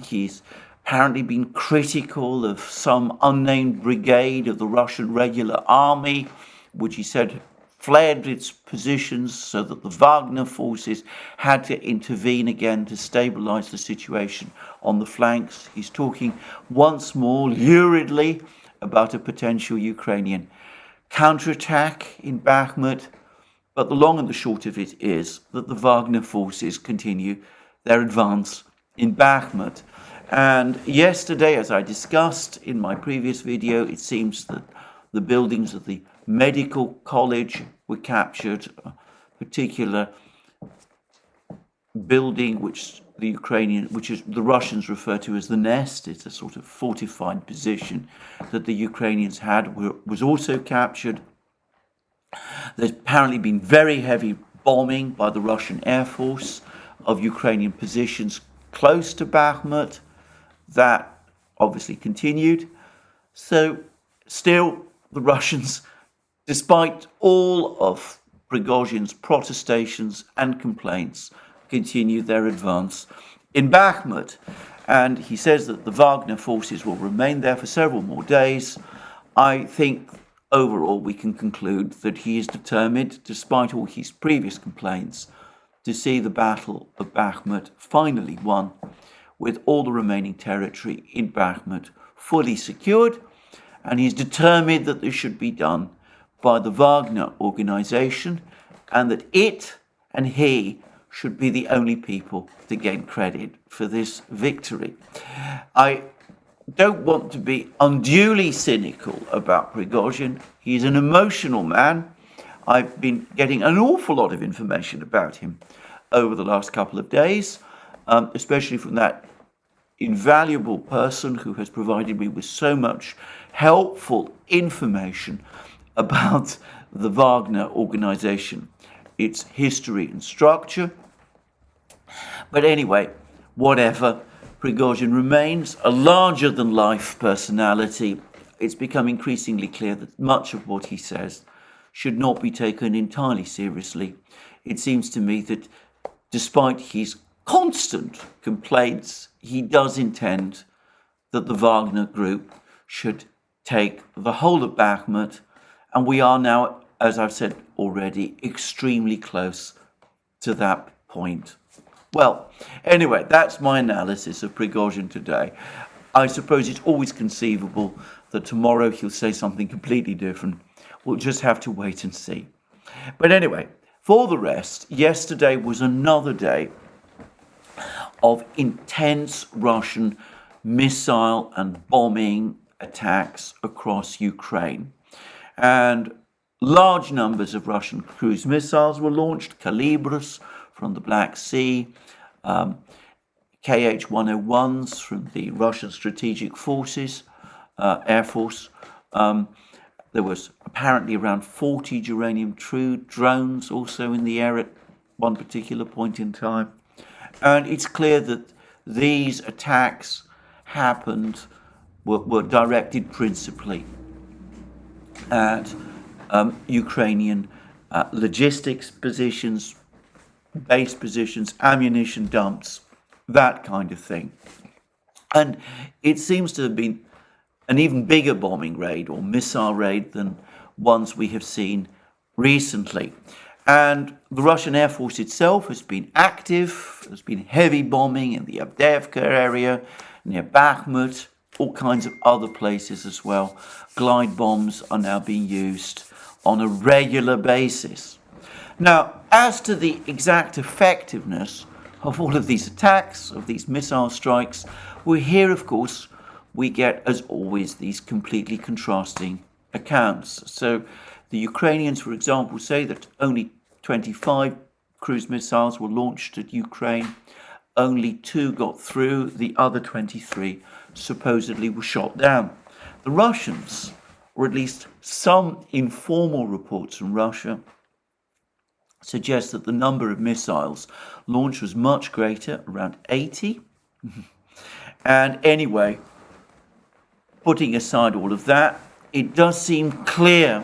He's apparently been critical of some unnamed brigade of the Russian regular army, which he said fled its positions so that the Wagner forces had to intervene again to stabilize the situation on the flanks. He's talking once more luridly about a potential Ukrainian counterattack in Bakhmut. But the long and the short of it is that the Wagner forces continue their advance in Bakhmut. And yesterday, as I discussed in my previous video, it seems that the buildings of the medical college were captured, a particular building which the Russians refer to as the nest. It's a sort of fortified position that the Ukrainians had, was also captured. There's apparently been very heavy bombing by the Russian Air Force of Ukrainian positions close to Bakhmut. That obviously continued. So still, the Russians, despite all of Prigozhin's protestations and complaints, continue their advance in Bakhmut. And he says that the Wagner forces will remain there for several more days. I think overall we can conclude that he is determined, despite all his previous complaints, to see the Battle of Bakhmut finally won, with all the remaining territory in Bakhmut fully secured. And he's determined that this should be done by the Wagner organization, and that it and he should be the only people to gain credit for this victory. I don't want to be unduly cynical about Prigozhin. He's an emotional man. I've been getting an awful lot of information about him over the last couple of days, especially from that invaluable person who has provided me with so much helpful information about the Wagner organization, its history and structure. But anyway, whatever, Prigozhin remains a larger-than-life personality. It's become increasingly clear that much of what he says should not be taken entirely seriously. It seems to me that despite his constant complaints, he does intend that the Wagner group should take the whole of Bakhmut, and we are now, as I've said already, extremely close to that point. Well, anyway, that's my analysis of Prigozhin today. I suppose it's always conceivable that tomorrow he'll say something completely different. We'll just have to wait and see. But anyway, For the rest, yesterday was another day of intense Russian missile and bombing attacks across Ukraine. And large numbers of Russian cruise missiles were launched, Calibrs from the Black Sea, KH-101s from the Russian Strategic Forces, Air Force. There was apparently around 40 uranium drones also in the air at one particular point in time. And it's clear that these attacks were directed principally at Ukrainian logistics positions, base positions, ammunition dumps, that kind of thing. And it seems to have been an even bigger bombing raid or missile raid than ones we have seen recently. And the Russian Air Force itself has been active. There's been heavy bombing in the Avdiivka area, near Bakhmut, all kinds of other places as well. Glide bombs are now being used on a regular basis. Now, as to the exact effectiveness of all of these attacks, of these missile strikes, we're here, of course, we get, as always, these completely contrasting accounts. So the Ukrainians, for example, say that only 25 cruise missiles were launched at Ukraine. Only 2 got through. The other 23 supposedly were shot down. The Russians, or at least some informal reports from Russia, suggest that the number of missiles launched was much greater, around 80. And anyway, putting aside all of that, it does seem clear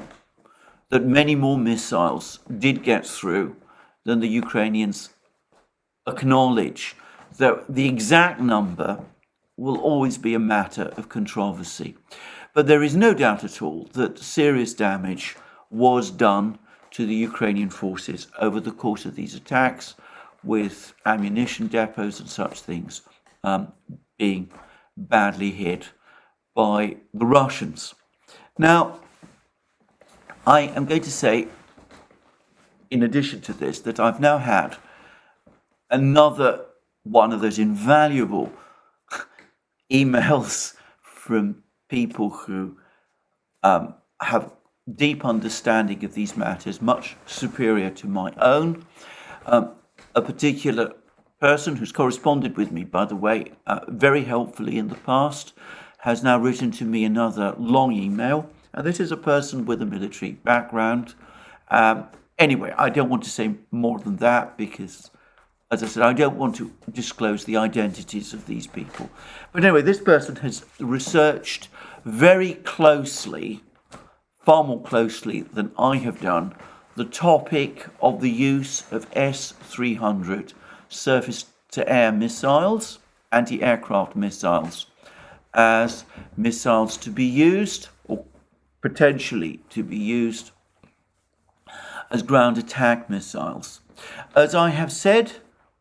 that many more missiles did get through than the Ukrainians acknowledge, though the exact number will always be a matter of controversy. But there is no doubt at all that serious damage was done to the Ukrainian forces over the course of these attacks, with ammunition depots and such things being badly hit by the Russians. Now, I am going to say, in addition to this, that I've now had another one of those invaluable emails from people who have deep understanding of these matters, much superior to my own. A particular person who's corresponded with me, by the way, very helpfully in the past, has now written to me another long email. And this is a person with a military background. Anyway, I don't want to say more than that because, as I said, I don't want to disclose the identities of these people. But anyway, this person has researched very closely, far more closely than I have done, the topic of the use of S-300 surface-to-air missiles, anti-aircraft missiles, as missiles to be used, or potentially to be used, as ground attack missiles. As I have said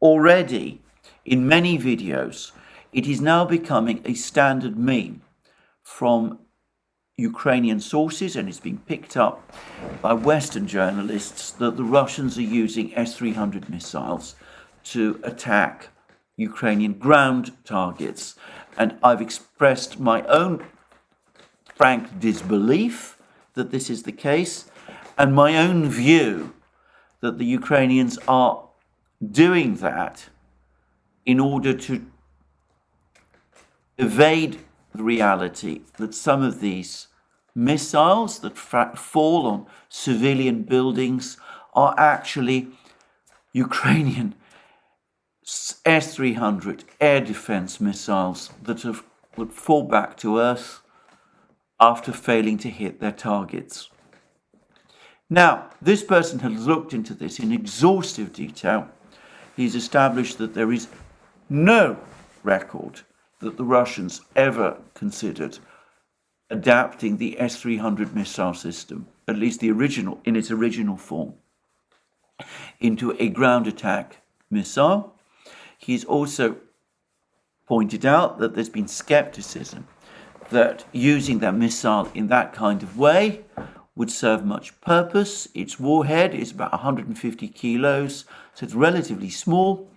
already in many videos, it is now becoming a standard meme from Ukrainian sources, and it's being picked up by Western journalists, that the Russians are using S-300 missiles to attack Ukrainian ground targets. And I've expressed my own frank disbelief that this is the case, and my own view that the Ukrainians are doing that in order to evade the reality that some of these missiles that fall on civilian buildings are actually Ukrainian S-300 air defense missiles that would fall back to Earth after failing to hit their targets. Now, this person has looked into this in exhaustive detail. He's established that there is no record that the Russians ever considered adapting the S-300 missile system, at least the original, in its original form, into a ground attack missile. He's also pointed out that there's been skepticism that using that missile in that kind of way would serve much purpose. Its warhead is about 150 kilos, so it's relatively small.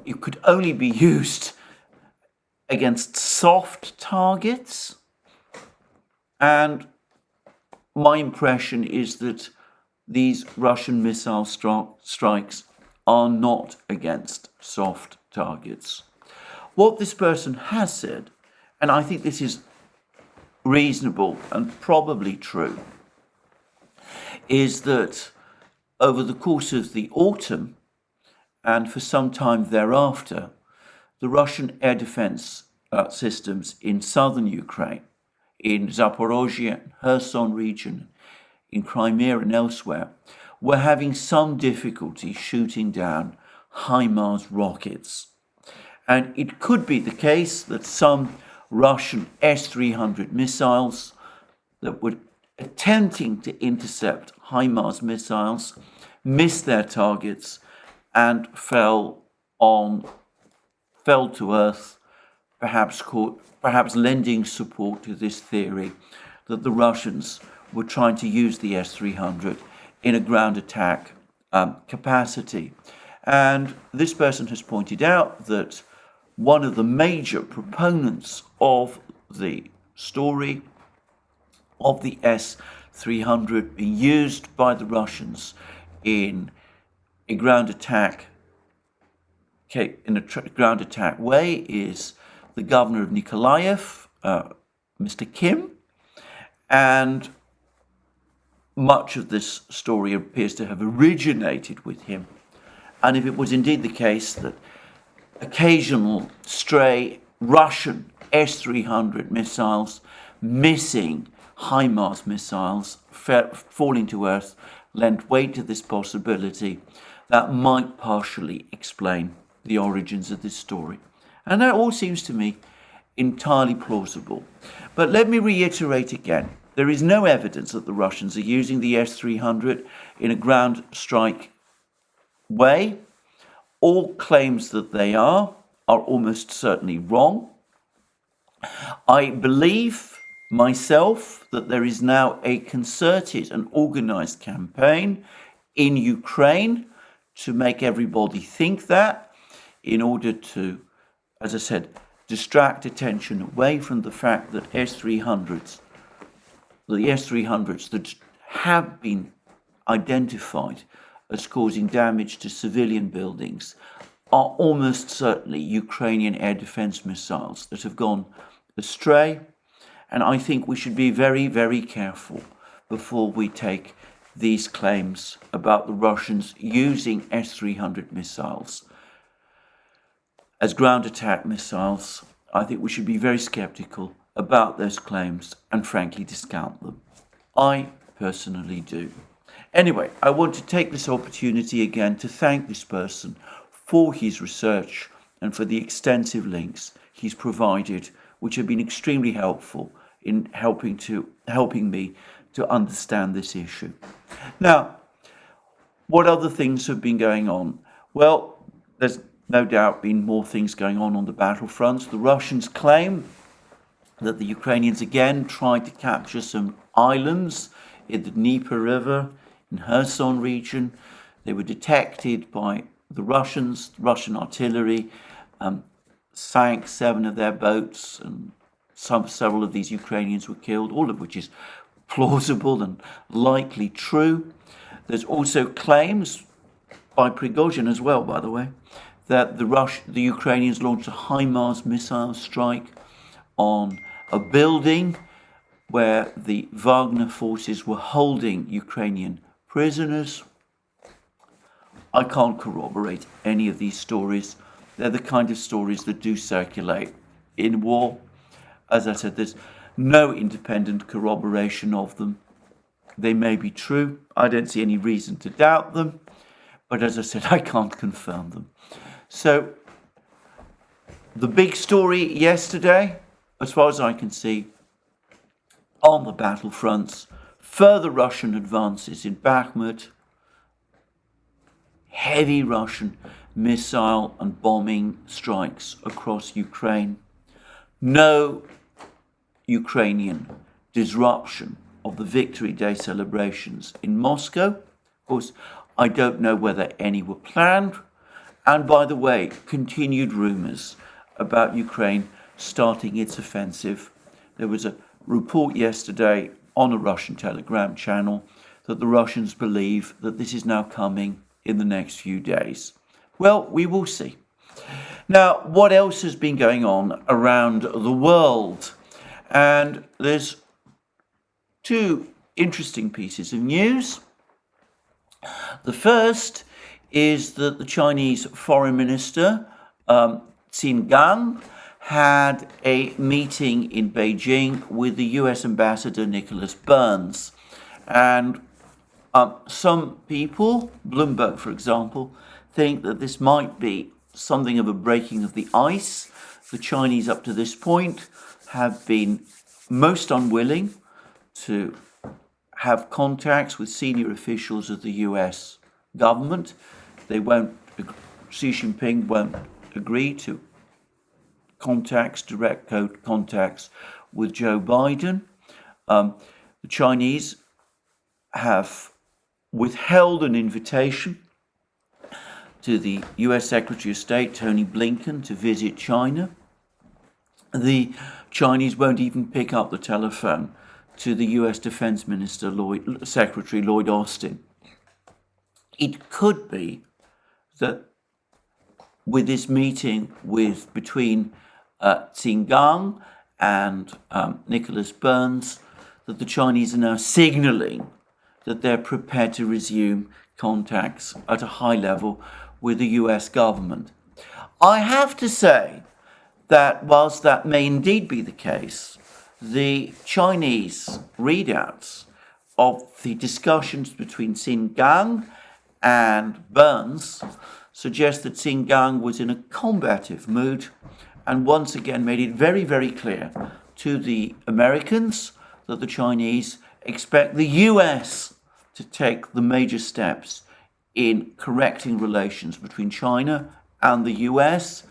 It could only be used against soft targets. And my impression is that these Russian missile strikes are not against soft targets. What this person has said, and I think this is reasonable and probably true, is that over the course of the autumn and for some time thereafter, the Russian air defense systems in southern Ukraine, in Zaporozhye, Kherson region, in Crimea and elsewhere, were having some difficulty shooting down HIMARS rockets. And it could be the case that some Russian S-300 missiles that were attempting to intercept HIMARS missiles missed their targets and fell to earth, perhaps lending support to this theory that the Russians were trying to use the S-300 in a ground attack capacity. And this person has pointed out that one of the major proponents of the story of the S-300 being used by the Russians in a ground attack way is the governor of Nikolaev, Mr. Kim, and much of this story appears to have originated with him. And if it was indeed the case that occasional stray Russian S-300 missiles missing HIMARS missiles falling to earth lent weight to this possibility, that might partially explain the origins of this story. And that all seems to me entirely plausible. But let me reiterate again, there is no evidence that the Russians are using the S-300 in a ground strike way. All claims that they are almost certainly wrong. I believe myself that there is now a concerted and organized campaign in Ukraine to make everybody think that, in order to, as I said, distract attention away from the fact that the S-300s that have been identified as causing damage to civilian buildings are almost certainly Ukrainian air defense missiles that have gone astray. And I think we should be very, very careful before we take these claims about the Russians using S-300 missiles as ground attack missiles. I think we should be very skeptical about those claims and frankly discount them. I personally do. Anyway, I want to take this opportunity again to thank this person for his research and for the extensive links he's provided, which have been extremely helpful in helping me to understand this issue. Now, what other things have been going on? Well, there's no doubt been more things going on the battlefronts. The Russians claim that the Ukrainians again tried to capture some islands in the Dnieper River in Kherson region. They were detected by the Russians. Russian artillery sank 7 of their boats, and several of these Ukrainians were killed, all of which is plausible and likely true. There's also claims by Prigozhin as well, by the way, that the Ukrainians launched a HIMARS missile strike on a building where the Wagner forces were holding Ukrainian prisoners. I can't corroborate any of these stories. They're the kind of stories that do circulate in war. As I said, there's no independent corroboration of them. They may be true. I don't see any reason to doubt them. But as I said, I can't confirm them. So the big story yesterday, as far as I can see, on the battlefronts, further Russian advances in Bakhmut, heavy Russian missile and bombing strikes across Ukraine, no Ukrainian disruption of the Victory Day celebrations in Moscow. Of course, I don't know whether any were planned. And by the way, continued rumours about Ukraine starting its offensive. There was a report yesterday on a Russian Telegram channel that the Russians believe that this is now coming in the next few days. Well, we will see. Now, what else has been going on around the world? And there's two interesting pieces of news. The first is that the Chinese Foreign Minister, Gang, had a meeting in Beijing with the US Ambassador Nicholas Burns. And some people, Bloomberg for example, think that this might be something of a breaking of the ice. The Chinese up to this point have been most unwilling to have contacts with senior officials of the US government. Xi Jinping won't agree to direct contacts with Joe Biden. The Chinese have withheld an invitation to the US Secretary of State, Tony Blinken, to visit China. The Chinese won't even pick up the telephone to the US Defense Minister, Secretary Lloyd Austin. It could be that with this meeting between Gang and Nicholas Burns, that the Chinese are now signalling that they're prepared to resume contacts at a high level with the US government. I have to say that whilst that may indeed be the case, the Chinese readouts of the discussions between Gang and Burns suggest that Gang was in a combative mood and once again made it very, very clear to the Americans that the Chinese expect the US to take the major steps in correcting relations between China and the US,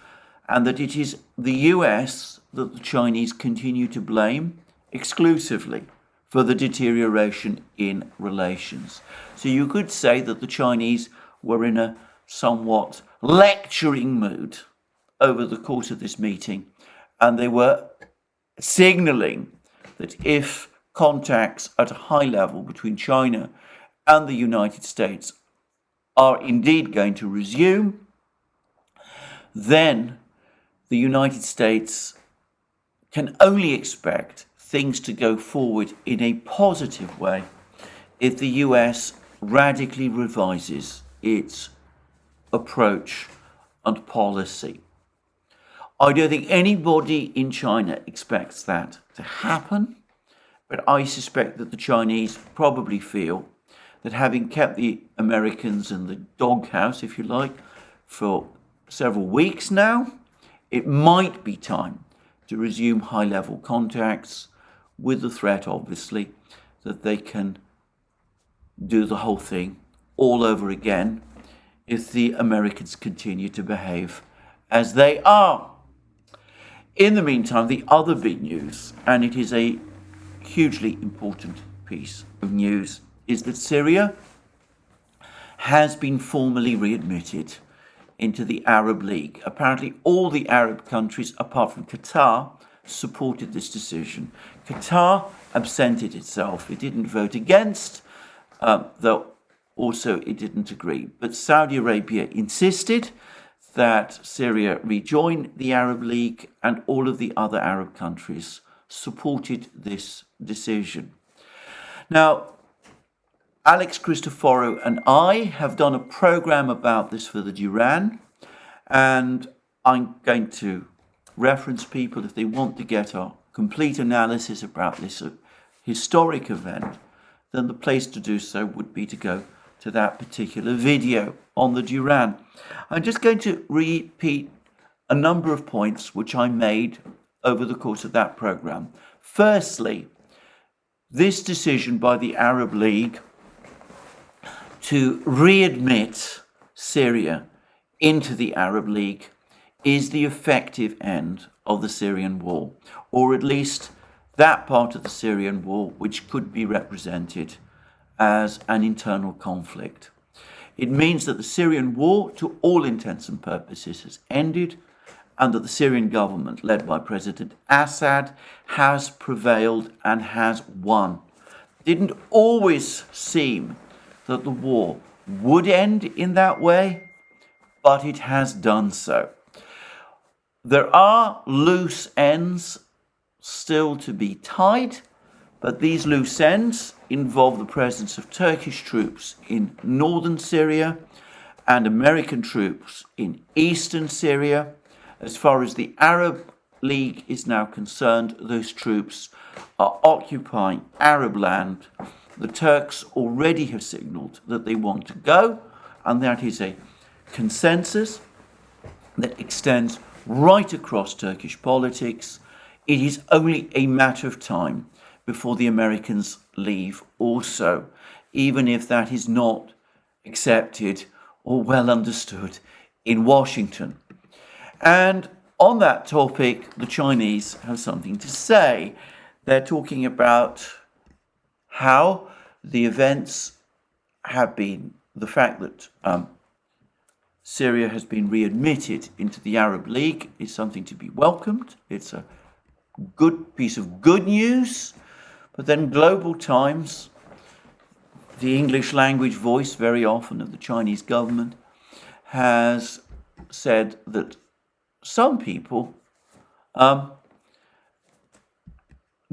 and that it is the US that the Chinese continue to blame exclusively for the deterioration in relations. So you could say that the Chinese were in a somewhat lecturing mood over the course of this meeting, and they were signaling that if contacts at a high level between China and the United States are indeed going to resume, then the United States can only expect things to go forward in a positive way if the US radically revises its approach and policy. I don't think anybody in China expects that to happen, but I suspect that the Chinese probably feel that having kept the Americans in the doghouse, if you like, for several weeks now, it might be time to resume high-level contacts, with the threat, obviously, that they can do the whole thing all over again if the Americans continue to behave as they are. In the meantime, the other big news, and it is a hugely important piece of news, is that Syria has been formally readmitted into the Arab League. Apparently all the Arab countries, apart from Qatar, supported this decision. Qatar absented itself. It didn't vote against, though also it didn't agree. But Saudi Arabia insisted that Syria rejoin the Arab League, and all of the other Arab countries supported this decision. Now, Alex Christoforou and I have done a program about this for the Duran, and I'm going to reference people if they want to get a complete analysis about this historic event, then the place to do so would be to go to that particular video on the Duran. I'm just going to repeat a number of points which I made over the course of that program. Firstly, this decision by the Arab League to readmit Syria into the Arab League is the effective end of the Syrian war, or at least that part of the Syrian war which could be represented as an internal conflict. It means that the Syrian war, to all intents and purposes, has ended, and that the Syrian government, led by President Assad, has prevailed and has won. It didn't always seem that the war would end in that way, but it has done so. There are loose ends still to be tied, but these loose ends involve the presence of Turkish troops in northern Syria and American troops in eastern Syria. As far as the Arab League is now concerned, those troops are occupying Arab land. The Turks already have signalled that they want to go, and that is a consensus that extends right across Turkish politics. It is only a matter of time before the Americans leave also, even if that is not accepted or well understood in Washington. And on that topic, the Chinese have something to say. They're talking about how the events have been, the fact that Syria has been readmitted into the Arab League is something to be welcomed. It's a good piece of good news. But then Global Times, the English language voice very often of the Chinese government, has said that some people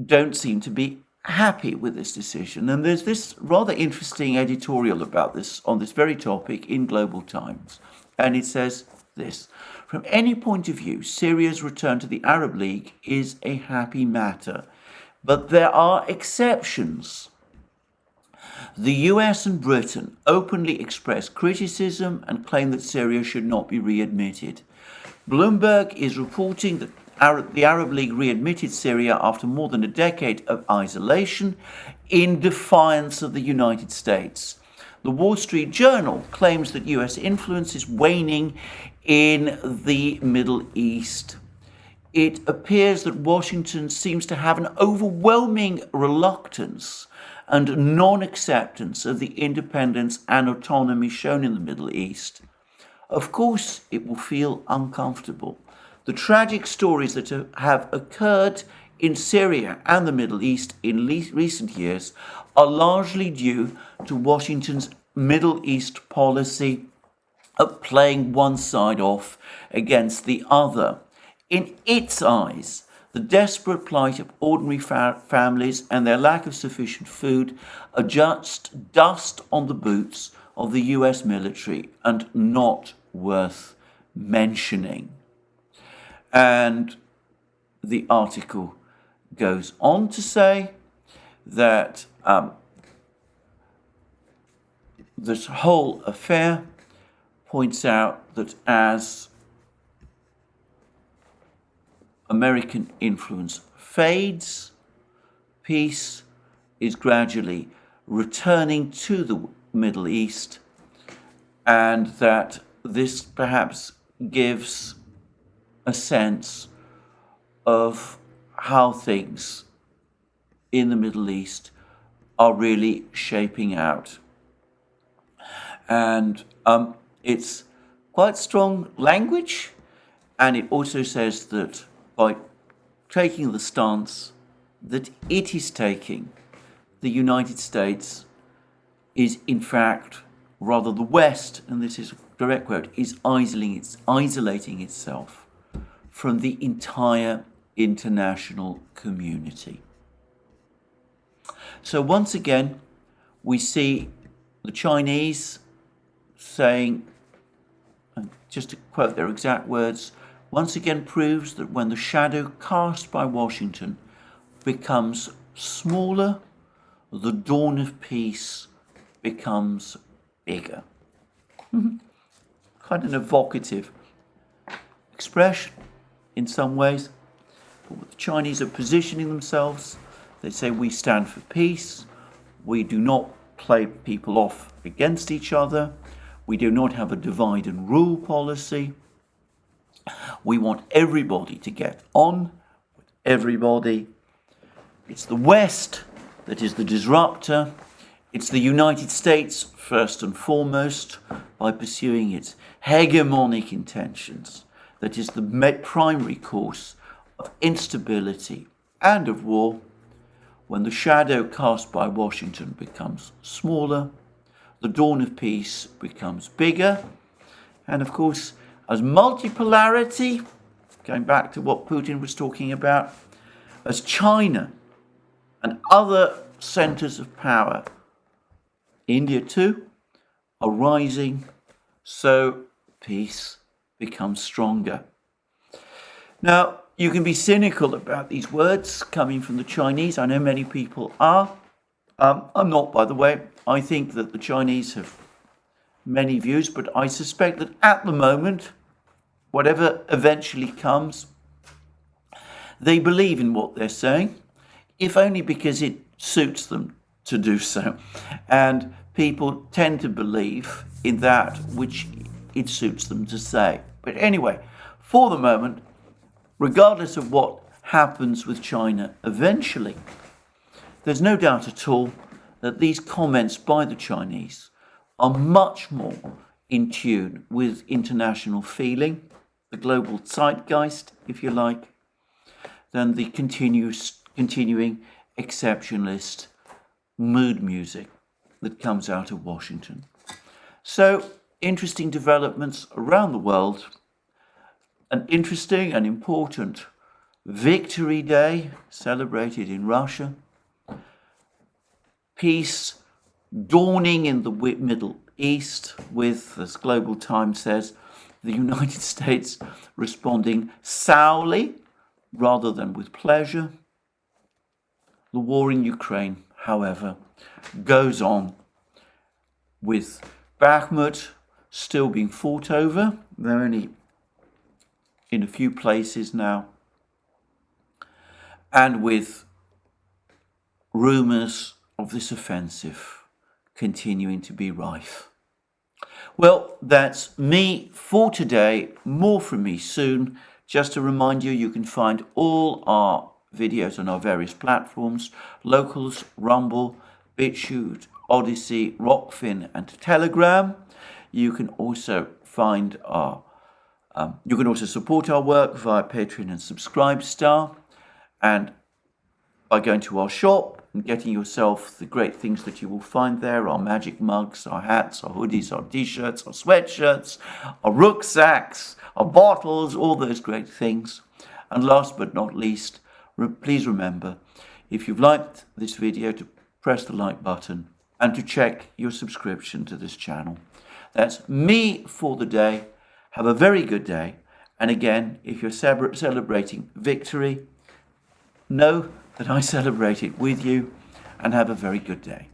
don't seem to be happy with this decision. And there's this rather interesting editorial about this on this very topic in Global Times. And it says this: from any point of view, Syria's return to the Arab League is a happy matter. But there are exceptions. The US and Britain openly express criticism and claim that Syria should not be readmitted. Bloomberg is reporting that the Arab League readmitted Syria after more than a decade of isolation in defiance of the United States. The Wall Street Journal claims that US influence is waning in the Middle East. It appears that Washington seems to have an overwhelming reluctance and non-acceptance of the independence and autonomy shown in the Middle East. Of course, it will feel uncomfortable. The tragic stories that have occurred in Syria and the Middle East in recent years are largely due to Washington's Middle East policy of playing one side off against the other. In its eyes, the desperate plight of ordinary families and their lack of sufficient food are just dust on the boots of the US military and not worth mentioning. And the article goes on to say that this whole affair points out that as American influence fades, peace is gradually returning to the Middle East, and that this perhaps gives a sense of how things in the Middle East are really shaping out. And it's quite strong language, and it also says that by taking the stance that it is taking, the United States is in fact, rather the West, and this is a direct quote, is isolating itself from the entire international community. So once again, we see the Chinese saying, and just to quote their exact words, once again proves that when the shadow cast by Washington becomes smaller, the dawn of peace becomes bigger. Quite an evocative expression in some ways. But the Chinese are positioning themselves. They say we stand for peace. We do not play people off against each other. We do not have a divide and rule policy. We want everybody to get on with everybody. It's the West that is the disruptor. It's the United States, first and foremost, by pursuing its hegemonic intentions, that is the primary cause of instability and of war. When the shadow cast by Washington becomes smaller, the dawn of peace becomes bigger. And of course, as multipolarity, going back to what Putin was talking about, as China and other centers of power, India too, are rising, so peace becomes stronger. Now, you can be cynical about these words coming from the Chinese. I know many people are. I'm not, by the way. I think that the Chinese have many views, but I suspect that at the moment, whatever eventually comes, they believe in what they're saying, if only because it suits them to do so. And people tend to believe in that which it suits them to say. But anyway, for the moment, regardless of what happens with China eventually, there's no doubt at all that these comments by the Chinese are much more in tune with international feeling, the global zeitgeist, if you like, than the continuing exceptionalist mood music that comes out of Washington. So, interesting developments around the world. An interesting and important Victory Day celebrated in Russia. Peace dawning in the Middle East with, as Global Times says, the United States responding sourly rather than with pleasure. The war in Ukraine, however, goes on, with Bakhmut still being fought over. They're only in a few places now, and with rumours of this offensive continuing to be rife. Well, that's me for today. More from me soon. Just to remind you, you can find all our videos on our various platforms: Locals, Rumble, BitChute, ODYSEE, Rockfin and Telegram. You can also find you can also support our work via Patreon and Subscribestar, and by going to our shop and getting yourself the great things that you will find there: our magic mugs, our hats, our hoodies, our t-shirts, our sweatshirts, our rucksacks, our bottles, all those great things. And last but not least, please remember, if you've liked this video, to press the like button and to check your subscription to this channel. That's me for the day. Have a very good day. And again, if you're celebrating victory, know that I celebrate it with you, and have a very good day.